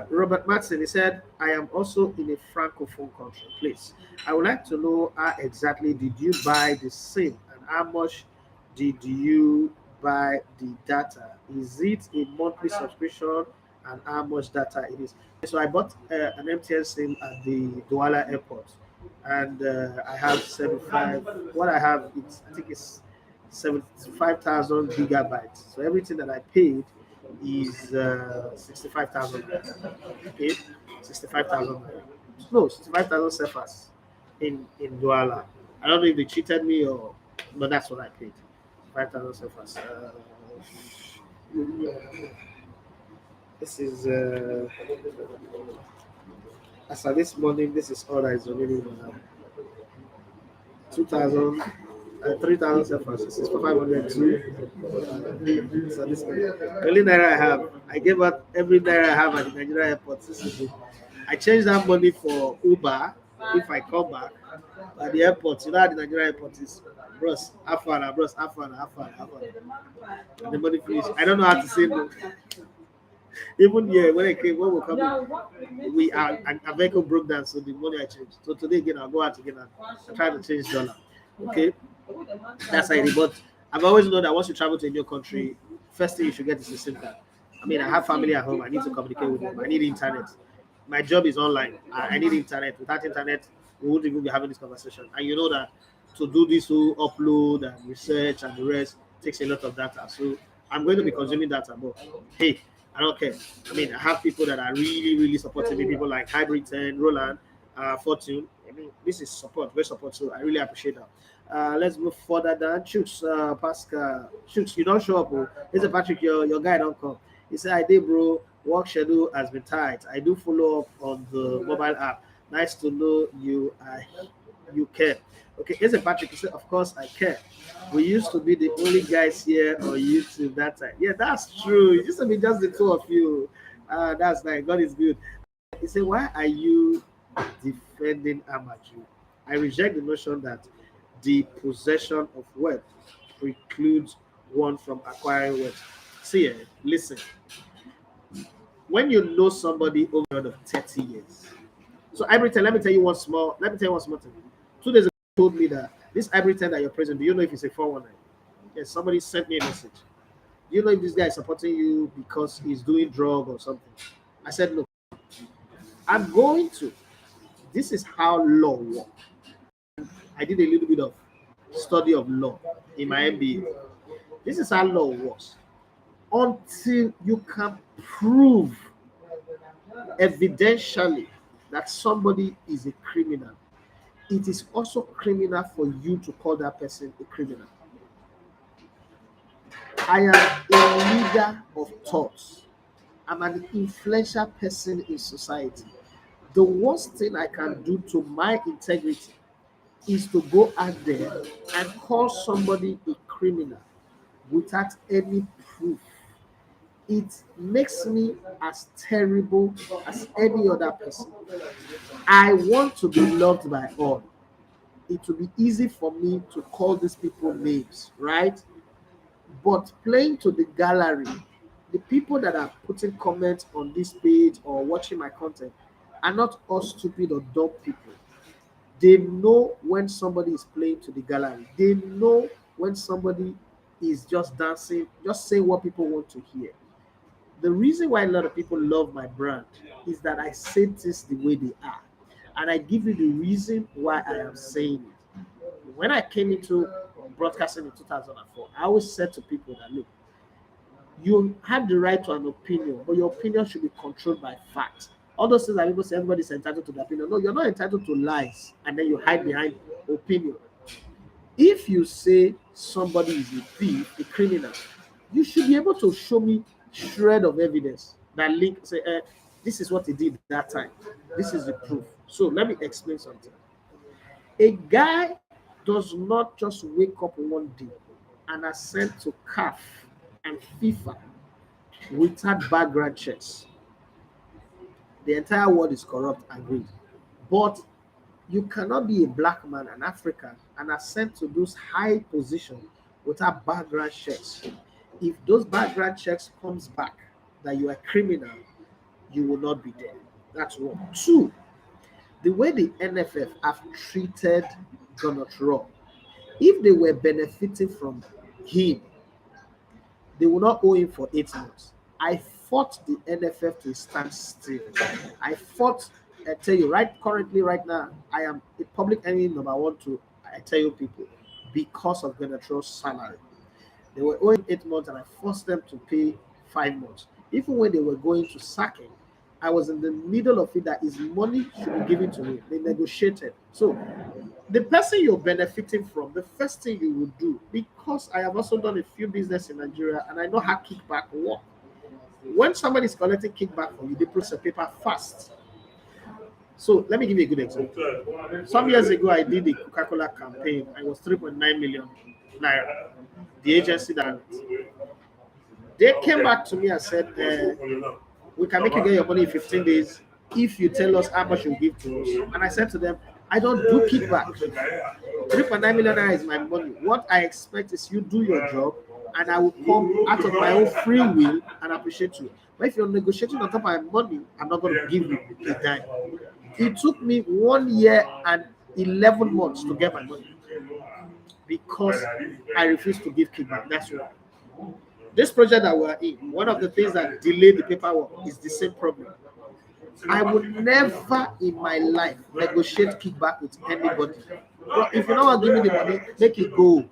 Robert Matson, he said, I am also in a francophone country. Please, I would like to know how exactly did you buy the SIM and how much did you buy the data? Is it a monthly subscription and how much data it is? So I bought an MTN SIM at the Douala airport, and I have 75. What I have, I think it's 75,000 gigabytes. So everything that I paid is 65,000. Okay, 65,000. No, 65,000 cefas in Douala. I don't know if they cheated me but that's what I paid. 5,000 cefas. This is as of this morning. This is all that is remaining. 2,000. 3,000 cefas. This is for 502. So this only naira I have. I gave out every naira I have at the Nigeria airport. This is it. I changed that money for Uber if I come back at the airport. You know how the Nigeria airport is. Bros, Afana, bros, Afana. And the money finished. I don't know how to say no. Even here, when we come in, a vehicle broke down, so the money I changed. So today again, I'll go out again and I try to change dollar. Okay, that's how it is. But I've always known that once you travel to a new country, first thing you should get is a SIM card. I mean, I have family at home. I need to communicate with them. I need internet. My job is online. I need internet. Without internet, we wouldn't even be having this conversation. And you know that to do this whole upload and research and the rest takes a lot of data. So I'm going to be consuming data. But hey, I don't care. I mean, I have people that are really, really supporting me. People like Hybrid 10, Roland, Fortune. I mean, this is support, great support. So I really appreciate that. Let's move further down. Shoots, Pascal. Shoots, you don't show up. Oh. This is Patrick, your guy don't come. He said, I did, bro. Work schedule has been tight. I do follow up on the mobile app. Nice to know you care. Okay, here's a Patrick. He said, of course I care. We used to be the only guys here on YouTube that time. Yeah, that's true. It used to be just the two of you. That's nice. God is good. He said, why are you defending Amaju? I reject the notion that the possession of wealth precludes one from acquiring wealth. See, listen. when you know somebody over a period of 30 years. So Ivory let me tell you one small thing. 2 days ago he told me that this Ivory that you're present, do you know if it's a 419? Yes, somebody sent me a message. Do you know if this guy is supporting you because he's doing drug or something? I said, look, I'm going to. This is how law works. I did a little bit of study of law in my MBA. This is how law works. Until you can prove evidentially that somebody is a criminal, it is also criminal for you to call that person a criminal. I am a leader of thoughts. I'm an influential person in society. The worst thing I can do to my integrity is to go out there and call somebody a criminal without any proof. It makes me as terrible as any other person. I want to be loved by all. It will be easy for me to call these people names, right? But playing to the gallery, the people that are putting comments on this page or watching my content are not all stupid or dumb people. They know when somebody is playing to the gallery. They know when somebody is just dancing, just saying what people want to hear. The reason why a lot of people love my brand is that I say this the way they are. And I give you the reason why I am saying it. When I came into broadcasting in 2004, I always said to people that, look, you have the right to an opinion, but your opinion should be controlled by facts. All those things that people say everybody's entitled to the opinion. No, you're not entitled to lies and then you hide behind opinion. If you say somebody is a thief, a criminal, you should be able to show me shred of evidence that link, say, this is what he did that time. This is the proof. So let me explain something. A guy does not just wake up one day and assent to CAF and FIFA without background checks. The entire world is corrupt, agreed. But you cannot be a black man, an African, and assent to those high positions without background checks. If those background checks comes back that you are criminal, you will not be there. That's one. Two, the way the NFF have treated Donald Trump, if they were benefiting from him, they will not owe him for 8 months. I fought the NFF to stand still. I fought, I tell you, currently, right now, I am a public enemy number one to, I tell you people, because of Donald Trump's salary. They were owing 8 months and I forced them to pay 5 months. Even when they were going to sack him, I was in the middle of it that his money should be given to me. They negotiated. So the person you're benefiting from, the first thing you would do, because I have also done a few business in Nigeria and I know how kickback works. When somebody is collecting kickback from you, they process a paper fast. So let me give you a good example. Some years ago, I did a Coca-Cola campaign. I was 3.9 million naira. The agency that they came back to me and said, we can make you get your money in 15 days if you tell us how much you give to us. And I said to them, I don't do kickback. 3.9 million naira is my money. What I expect is you do your job and I will come out of my own free will and appreciate you. But if you're negotiating on top of my money, I'm not going to give you a dime. It took me 1 year and 11 months to get my money because I refused to give kickback. That's why. This project that we're in, one of the things that delayed the paperwork is the same problem. I would never in my life negotiate kickback with anybody. But if you don't want to give me the money, make it go.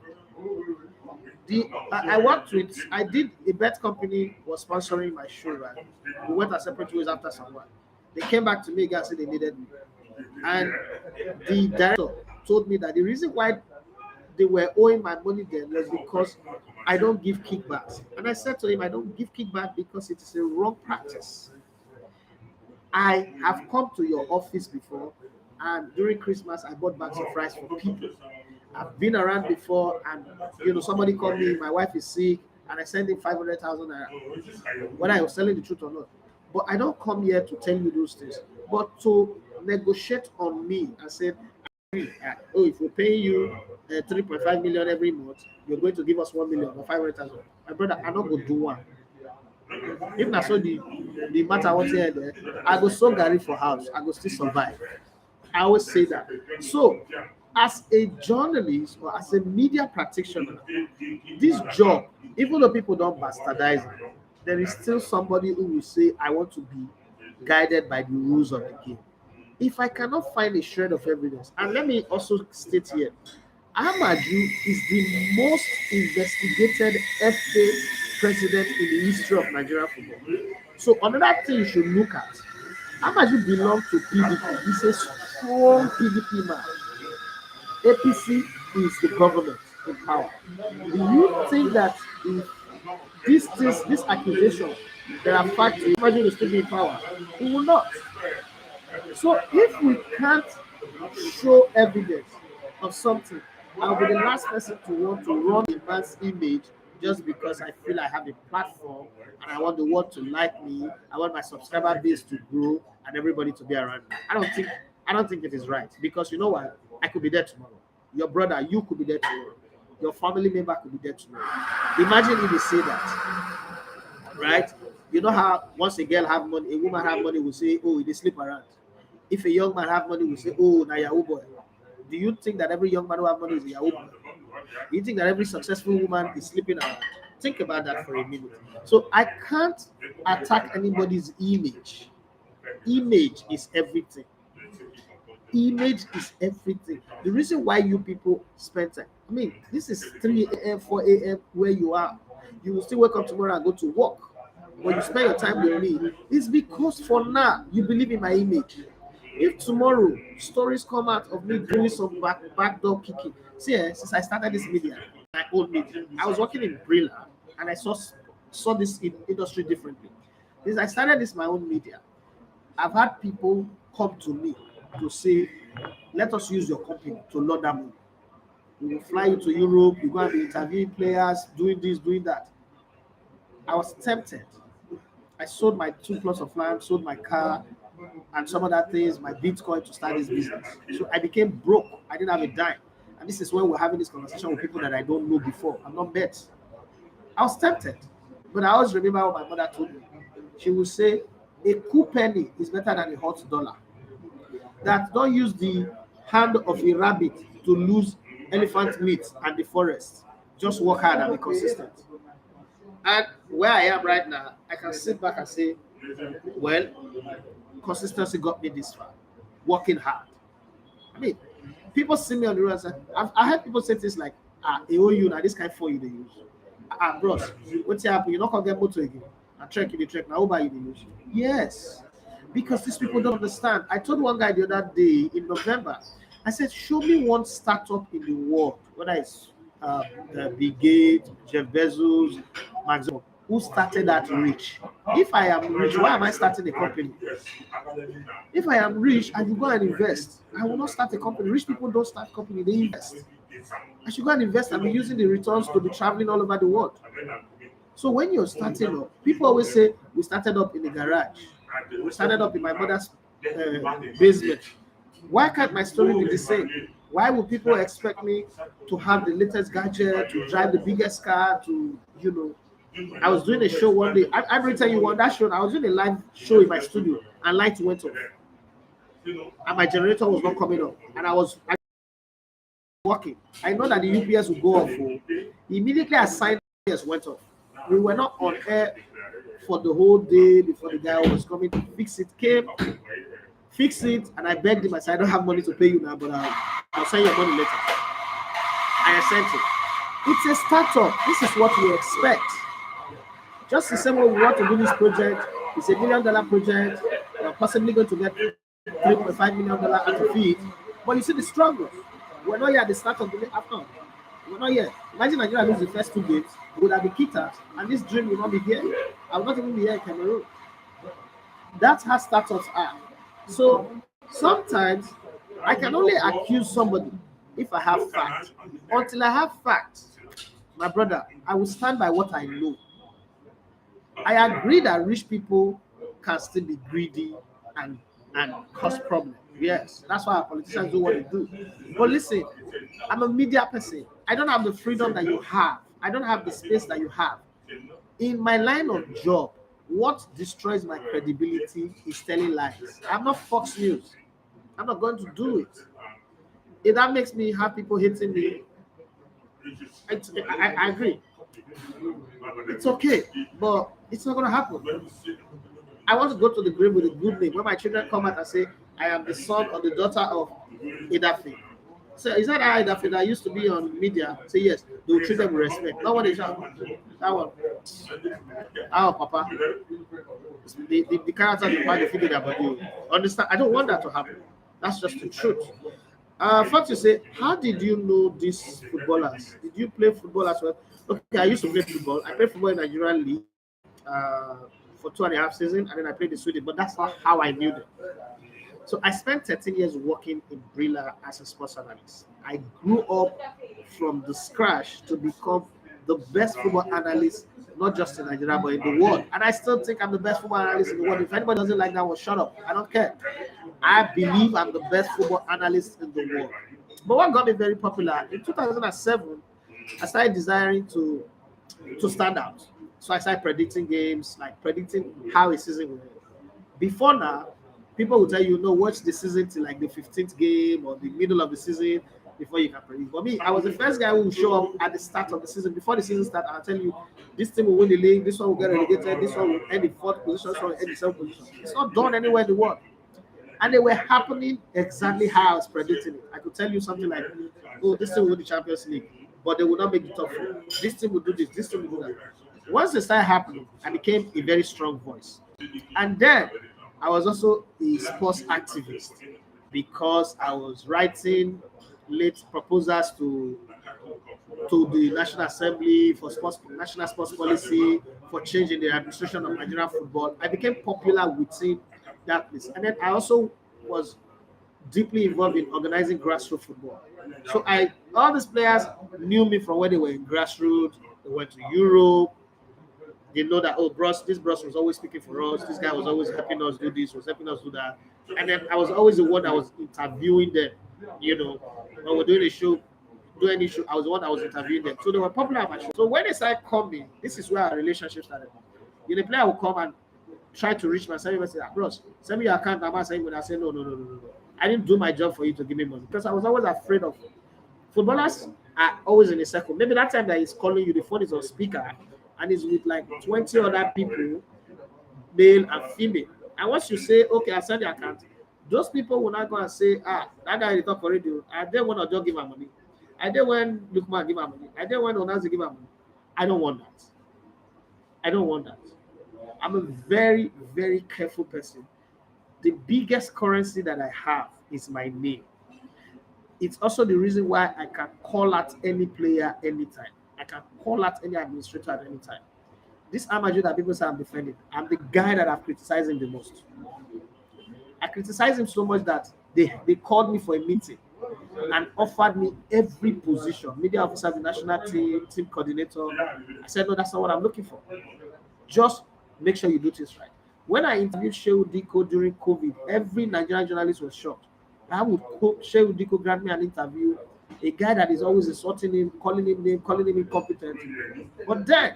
I did a bet company was sponsoring my show, right? We went our separate ways after some while. They came back to me again and said they needed me. And the director told me that the reason why they were owing my money then was because I don't give kickbacks. And I said to him, I don't give kickback because it is a wrong practice. I have come to your office before, and during Christmas, I bought bags of rice for people. I've been around before, and somebody called me, my wife is sick, and I sent him 500,000 naira, whether I was telling the truth or not. But I don't come here to tell you those things, but to negotiate on me and say, if we're paying you 3.5 million every month, you're going to give us 1 million or 500,000. My brother, I'm not going to do one. If not so the matter what's here there, I go so Gary for house, I go still survive. I always say that. So, as a journalist or as a media practitioner, this job, even though people don't bastardize it, there is still somebody who will say, I want to be guided by the rules of the game. If I cannot find a shred of evidence, and let me also state here, Amaju is the most investigated FA president in the history of Nigerian football. So another thing you should look at, Amaju belongs to PDP. He's a strong PDP man. APC is the government in power. Do you think that if this accusation, there are facts, Amaju will still be in power? He will not. So if we can't show evidence of something, I'll be the last person to want to run a man's image just because I feel I have a platform and I want the world to like me. I want my subscriber base to grow and everybody to be around me. I don't think it is right, because you know what? I could be there tomorrow. Your brother, you could be there tomorrow. Your family member could be there tomorrow. Imagine if they say that, right? You know how once a girl have money, a woman have money, will say, oh, they sleep around. If a young man have money, will say, oh, na Yahoo boy. Do you think that every young man who have money is a Yahoo boy? Do you think that every successful woman is sleeping around? Think about that for a minute. So I can't attack anybody's image. Image is everything. Image is everything. The reason why you people spend time, I mean, this is 3 a.m., 4 a.m. where you are. You will still wake up tomorrow and go to work. When you spend your time with me, it's because for now you believe in my image. If tomorrow stories come out of me doing some backdoor kicking, see, since I started this media, my own media, I was working in Brilla and I saw this industry differently. Since I started this my own media, I've had people come to me to say, let us use your company to launder money. We will fly you to Europe, you're going to be interviewing players, doing this, doing that. I was tempted. I sold my 2 plots of land, sold my car, and some other things, my Bitcoin, to start this business. So I became broke. I didn't have a dime. And this is when we're having this conversation with people that I don't know before. I'm not met. I was tempted. But I always remember what my mother told me. She would say, a cool penny is better than a hot dollar. That don't use the hand of a rabbit to lose elephant meat and the forest. Just work hard and be consistent. And where I am right now, I can sit back and say, well, consistency got me this far. Working hard. I mean, people see me on the road and say, I heard people say things like, they owe you now, this kind for you they use. Bros, what's happening? You're not going to get motor again. I track you, the track. Now, over you they use. Yes. Because these people don't understand. I told one guy the other day in November, I said, show me one startup in the world, whether it's Bill Gates, Jeff Bezos, Max, who started that rich. If I am rich, why am I starting a company? If I am rich and you go and invest, I will not start a company. Rich people don't start a company, they invest. I should go and invest and be using the returns to be traveling all over the world. So when you're starting up, people always say, we started up in the garage. We started up in my mother's basement. Why can't my story be the same? Why would people expect me to have the latest gadget, to drive the biggest car, to, I was doing a show one day. I will tell you on that show, I was doing a live show in my studio and light went off. And my generator was not coming up. And I was working. I know that the UPS would go off. Immediately I signed, UPS went off. We were not on air for the whole day before the guy was coming to fix it. Came, fix it, and I begged him. I said, I don't have money to pay you now, but I'll send you money later. I sent it. It's a startup. This is what we expect. Just the same way we want to do this project. It's $1 million project. We're possibly going to get $3.5 million out of it. But you see the struggle. We're not yet at the start of the AFCON. We're not yet. Imagine Nigeria lose the first 2 games. We would have been kicked out, and this dream will not be here. I will not even be here in Cameroon. That's how startups are. So sometimes I can only accuse somebody if I have facts. Until I have facts, my brother, I will stand by what I know. I agree that rich people can still be greedy and cause problems. Yes, that's why our politicians do what they do. But listen, I'm a media person. I don't have the freedom that you have. I don't have the space that you have. In my line of job, what destroys my credibility is telling lies. I'm not Fox News. I'm not going to do it. If that makes me have people hating me, I agree. It's okay, but it's not going to happen. I want to go to the grave with a good name. When my children come out and say, I am the son or the daughter of Idafi. So is that how Idafi that used to be on media? Say yes, they will treat them with respect. No one is that one. Oh, Papa. The character they find the figure about you. Understand? I don't want that to happen. That's just the truth. First, you say, how did you know these footballers? Did you play football as well? Okay, I used to play football. I played football in Nigerian league for 2.5 seasons, and then I played in Sweden. But that's not how I knew them. So I spent 13 years working in Brilla as a sports analyst. I grew up from the scratch to become the best football analyst, not just in Nigeria, but in the world. And I still think I'm the best football analyst in the world. If anybody doesn't like that, well, shut up. I don't care. I believe I'm the best football analyst in the world. But what got me very popular, in 2007, I started desiring to stand out. So I started predicting games, like predicting how a season will end. Before now, people will tell you, no, watch the season till like the 15th game or the middle of the season before you can predict. For me, I was the first guy who would show up at the start of the season. Before the season starts, I'll tell you, this team will win the league, this one will get relegated, this one will end in 4th position, this one will end in 7th position. It's not done anywhere in the world. And they were happening exactly how I was predicting it. I could tell you something like, oh, this team will win the Champions League, but they will not make the top 4. This team will do this team will do that. Once it started happening, I became a very strong voice. And then I was also a sports activist because I was writing late proposals to the National Assembly for national sports policy, for changing the administration of Nigerian football. I became popular within that place. And then I also was deeply involved in organizing grassroots football. So all these players knew me from when they were in grassroots. They went to Europe. They know that, oh, this bros was always speaking for us. This guy was always helping us do this, was helping us do that. And then I was always the one that was interviewing them. When we're doing a show, I was the one that was interviewing them. So they were popular at my show. So when they started coming, this is where our relationship started. The player will come and try to reach my send me say, bros, send me your account. I'm saying when I say no. I didn't do my job for you to give me money because I was always afraid of footballers are always in a circle. Maybe that time that he's calling you, the phone is on speaker and he's with like 20 other people, male and female. And once you say, okay, I send your account, those people will not go and say, that guy is talk for radio. I didn't want to just give him money. I didn't want Lukman give him money. I didn't want Onazi give him money. I don't want that. I'm a very, very careful person. The biggest currency that I have is my name. It's also the reason why I can call out any player anytime. I can call out any administrator at any time. This Amaju that people say I'm defending, I'm the guy that I've criticized him the most. I criticized him so much that they called me for a meeting and offered me every position, media officer, the national team coordinator. I said, no, that's not what I'm looking for. Just make sure you do this right. When I interviewed Shehu Diko during COVID, every Nigerian journalist was shocked. I would Shehu Diko grant me an interview, a guy that is always insulting him, calling him incompetent. But then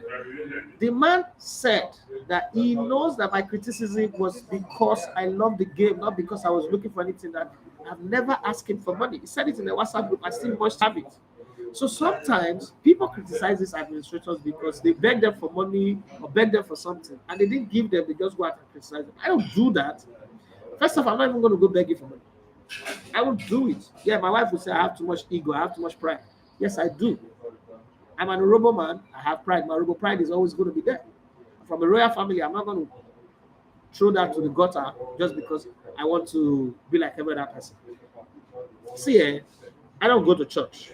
the man said that he knows that my criticism was because I love the game, not because I was looking for anything. That I've never asked him for money. He said it in the WhatsApp group. I still must have it. So sometimes people criticize these administrators because they beg them for money or beg them for something, and they didn't give them. They just go out and criticize them. I don't do that. First off, I'm not even going to go begging for money. I won't do it. Yeah, my wife will say I have too much ego, I have too much pride. Yes, I do. I'm an Orobo man. I have pride. My Orobo pride is always going to be there. From a royal family, I'm not going to throw that to the gutter just because I want to be like every other person. See, I don't go to church.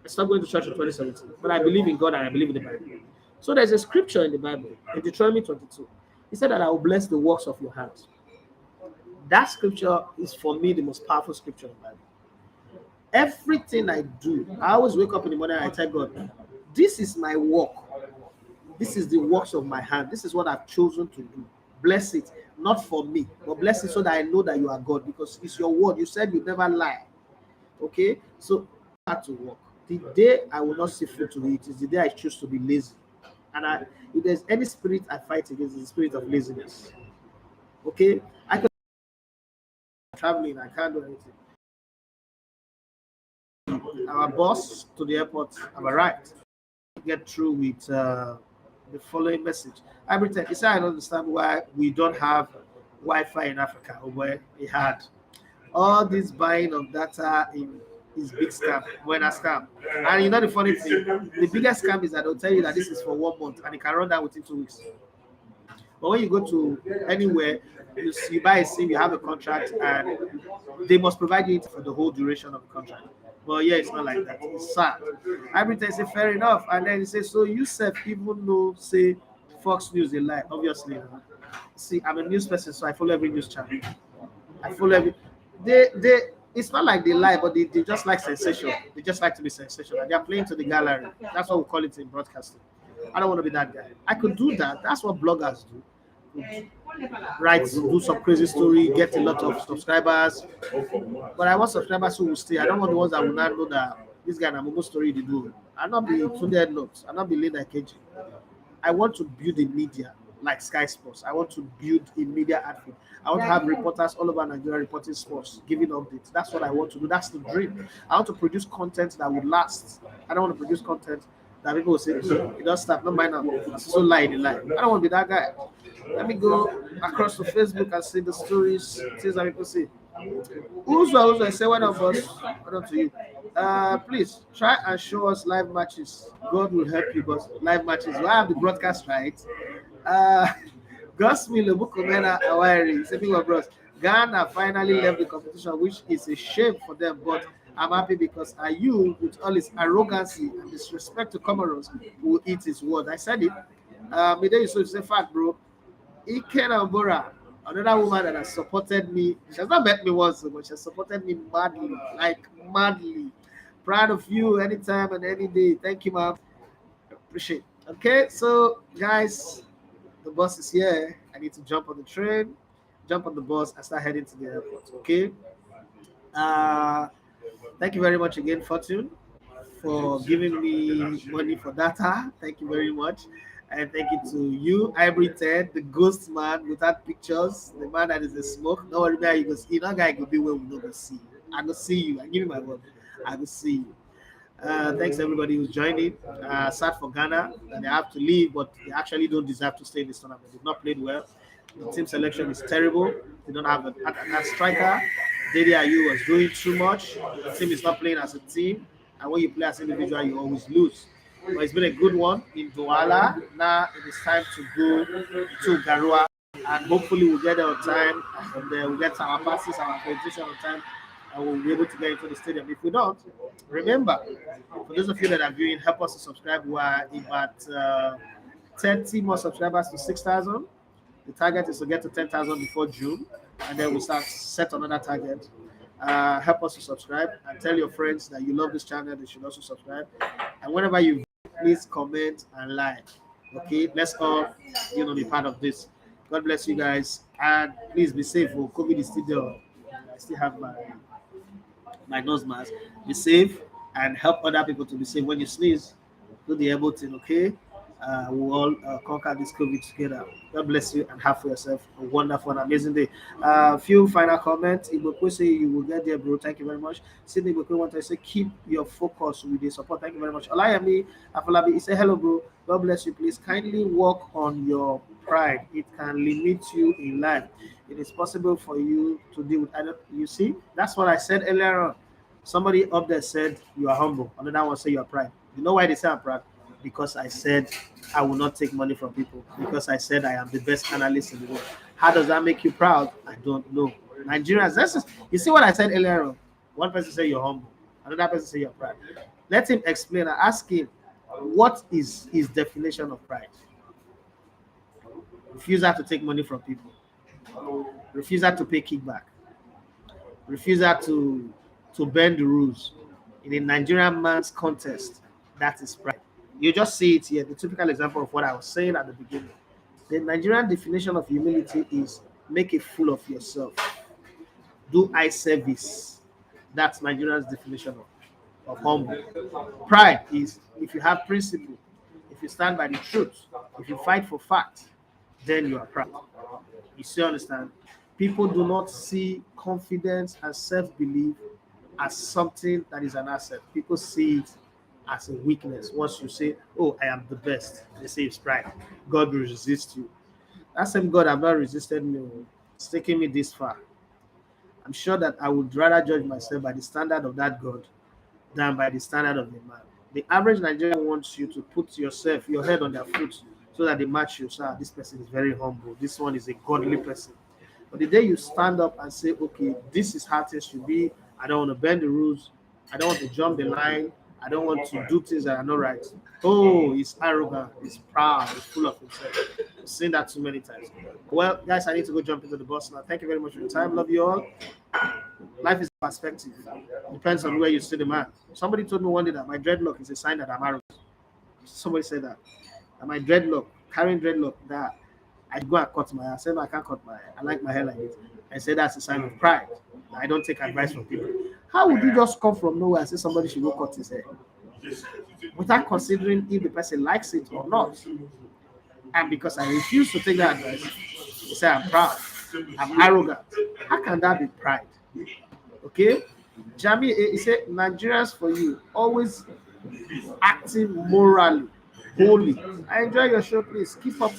I stopped going to church in 2017, but I believe in God and I believe in the Bible. So there's a scripture in the Bible, in Deuteronomy 22. He said that I will bless the works of your hands. That scripture is for me the most powerful scripture in the Bible. Everything I do, I always wake up in the morning and I tell God, this is my work. This is the works of my hand. This is what I've chosen to do. Bless it, not for me, but bless it so that I know that you are God, because it's your word. You said you never lie. Okay? So I have to work. The day I will not see food to eat is the day I choose to be lazy. if there's any spirit I fight against, it's the spirit of laziness. Okay, I can traveling, I can't do anything. Our boss to the airport have arrived. Get through with the following message. Every time, he said, I don't understand why we don't have Wi-Fi in Africa, where we had all this buying of data in is big scam, when a scam. And you know the funny thing, the biggest scam is that they'll tell you that this is for 1 month and it can run down within 2 weeks. But when you go to anywhere, you buy a SIM, you have a contract, and they must provide you for the whole duration of the contract. But yeah, it's not like that. It's sad. Every time say fair enough, and then he says, so you said even though say Fox News a lie, obviously. See, I'm a news person, so I follow every news channel. I follow every. They. It's not like they lie, but they just like sensation. They just like to be sensational. They are playing to the gallery. That's what we call it in broadcasting. I don't want to be that guy. I could do that. That's what bloggers do. Right, do some crazy story, get a lot of subscribers. But I want subscribers who will stay. I don't want the ones that will not know that this guy Namugo story they do. I'll not be Tunde Notes. I'll not be Lena KG. I want to build a media like Sky Sports. I want to build a media outfit. I want to have reporters all over Nigeria reporting sports, giving updates. That's what I want to do. That's the dream. I want to produce content that would last. I don't want to produce content that people will say, it doesn't stop. No mind now. It's so lie in lie. I don't want to be that guy. Let me go across to Facebook and see the stories, things that people see. Who's I say one of us, one to you. Please try and show us live matches. God will help you, but live matches. We have the broadcast right. Gosmi Lebukomena Awari, saying bros. Ghana finally left the competition, which is a shame for them, but I'm happy because Ayu, with all his arrogancy and disrespect to Comoros, will eat his word. I said it. It's a fact, bro. Ike Nambora, another woman that has supported me. She has not met me once, but she has supported me madly, like madly. Proud of you anytime and any day. Thank you, ma'am. Appreciate it. Okay, so guys, the bus is here. I need to jump on the train, jump on the bus, and start heading to the airport. Okay. Thank you very much again, Fortune, for giving me money for data. Thank you very much. And thank you to you, Ivory Ted, the ghost man without pictures, the man that is a smoke. No worry about you go see. That guy could be where we don't go see you. I go see you. I give you my word. I will see you. Thanks everybody who's joining. Sad for Ghana that they have to leave, but they actually don't deserve to stay in this tournament. They've not played well. The team selection is terrible. They don't have a striker. Dede Ayew was doing too much. The team is not playing as a team, and when you play as an individual, you always lose. But it's been a good one in Douala. Now it is time to go to Garoua, and hopefully we'll get there on time, and we'll get our passes, our accreditation on time, and we'll be able to get into the stadium. If we don't, remember, for those of you that are viewing, help us to subscribe. We're about 30 more subscribers to 6,000. The target is to get to 10,000 before June, and then we'll start set another target. Help us to subscribe and tell your friends that you love this channel. They should also subscribe. And whenever you please comment and like. Okay, let's all be part of this. God bless you guys, and please be safe. COVID is still there. I still have my nose mask. Be safe and help other people to be safe. When you sneeze, do the elbow thing. Okay. We'll all conquer this COVID together. God bless you and have for yourself a wonderful and amazing day. Few final comments. Iboko say you will get there, bro. Thank you very much. Sydney Iboko want to say keep your focus with the support. Thank you very much. Olayami Afolabi, he say hello, bro. God bless you. Please kindly work on your pride. It can limit you in life. It is possible for you to deal with. You see, that's what I said earlier on. Somebody up there said you are humble. Another one say you are proud. You know why they say I'm proud? Because I said I will not take money from people. Because I said I am the best analyst in the world. How does that make you proud? I don't know. Nigerians, you see what I said earlier on? One person say you're humble. Another person say you're proud. Let him explain. I ask him, what is his definition of pride? Refusal to take money from people. Refusal to pay kickback. Refusal to bend the rules. In a Nigerian man's contest, that is pride. You just see it here, the typical example of what I was saying at the beginning. The Nigerian definition of humility is make a fool of yourself. Do eye service. That's Nigerian's definition of humble. Pride is if you have principle, if you stand by the truth, if you fight for facts, then you are proud. You still understand? People do not see confidence and self-belief as something that is an asset. People see it as a weakness. Once you say, "Oh, I am the best," they say it's pride. God will resist you. That same God have not resisted me. It's taking me this far. I'm sure that I would rather judge myself by the standard of that God than by the standard of the man. The average Nigerian wants you to put yourself, your head on their foot, so that they match you. So this person is very humble. This one is a godly person. But the day you stand up and say, okay, this is how things should be, I don't want to bend the rules, I don't want to jump the line, I don't want to do things that are not right. Oh, he's arrogant, he's proud, he's full of himself. I've seen that too many times. Well, guys, I need to go jump into the bus now. Thank you very much for your time. Love you all. Life is perspective. Depends on where you see the man. Somebody told me one day that my dreadlock is a sign that I'm arrogant. Somebody said that. And my dreadlock, carrying dreadlock, that I go and cut my hair. I said, no, I can't cut my hair. I like my hair like this. I said, that's a sign of pride. I don't take advice from people. How would you just come from nowhere and say somebody should go cut his hair? Without considering if the person likes it or not. And because I refuse to take that advice, you say I'm proud, I'm arrogant. How can that be pride? Okay? Jamie, he said, Nigerians for you, always acting morally, holy. I enjoy your show, please. Keep up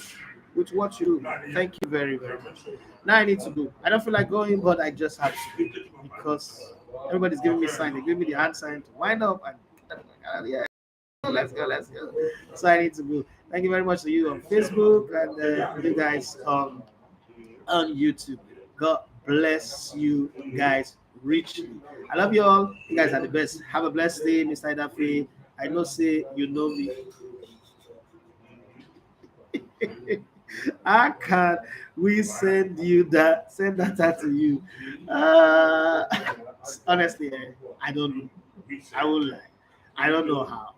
with what you do. Thank you very, very much. Now I need to go. I don't feel like going, but I just have to because everybody's giving me sign. They give me the hand sign to wind up and yeah. Let's go. So I need to go. Thank you very much to you on Facebook and you guys on YouTube. God bless you guys richly. I love you all. You guys are the best. Have a blessed day, Mr. Idafi. I know say you know me. How can we send that to you? Honestly, I don't know. I won't lie. I don't know how.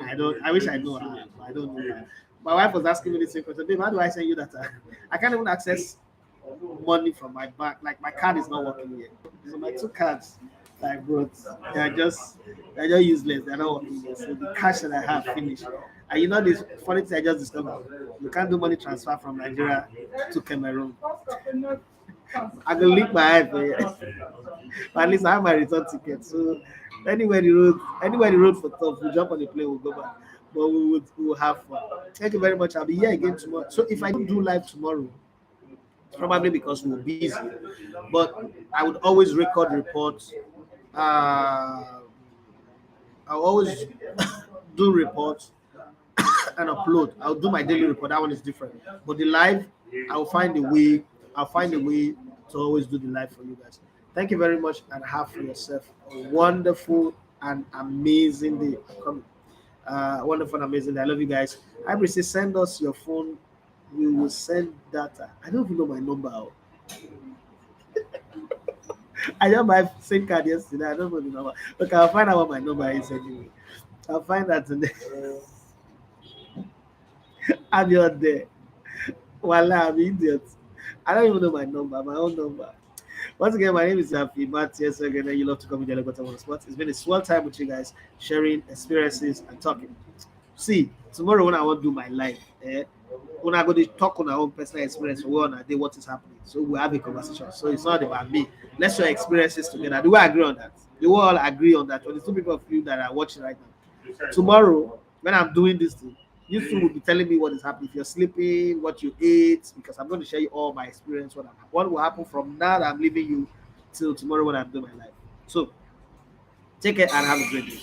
I wish I know how. I don't know how. My wife was asking me the same question. Babe, how do I send you that? I can't even access money from my bank. Like my card is not working yet. So my two cards that I brought, they're just useless. They're not working yet. So the cash that I have finished. And you know this funny thing I just discovered. You can't do money transfer from Nigeria to Cameroon. I can link my eye for you. But at least I have my return ticket. So anywhere the road for tough, we jump on the plane, we'll go back. But we will have fun. Thank you very much. I'll be here again tomorrow. So if I don't do live tomorrow, it's probably because we're busy. But I would always record reports. I'll always do reports and upload. I'll do my daily report. That one is different. But the live, I'll find a way to always do the live for you guys. Thank you very much and have for yourself a wonderful and amazing day. Wonderful and amazing day. I love you guys. I will say send us your phone. We will send data. I don't even know my number. I got my SIM card yesterday. I don't know the number. But I'll find out what my number is anyway. I'll find that today. I'm not there. Voila, I'm idiot. I don't even know my number, my own number. Once again, my name is Happy Matthias. Again, you love to come with the Legotan on the spot. It's been a swell time with you guys, sharing experiences and talking. See, tomorrow when I want to do my life, when I go to talk on our own personal experience for one day, what is happening. So we'll have a conversation. So it's not about me. Let's share experiences together. Do we agree on that? Do we all agree on that? 22 people of you that are watching right now. Tomorrow, when I'm doing this thing, you two will be telling me what is happening. If you're sleeping, what you ate, because I'm going to share you all my experience. What will happen from now that I'm leaving you till tomorrow when I'm doing my life. So take care and have a great day.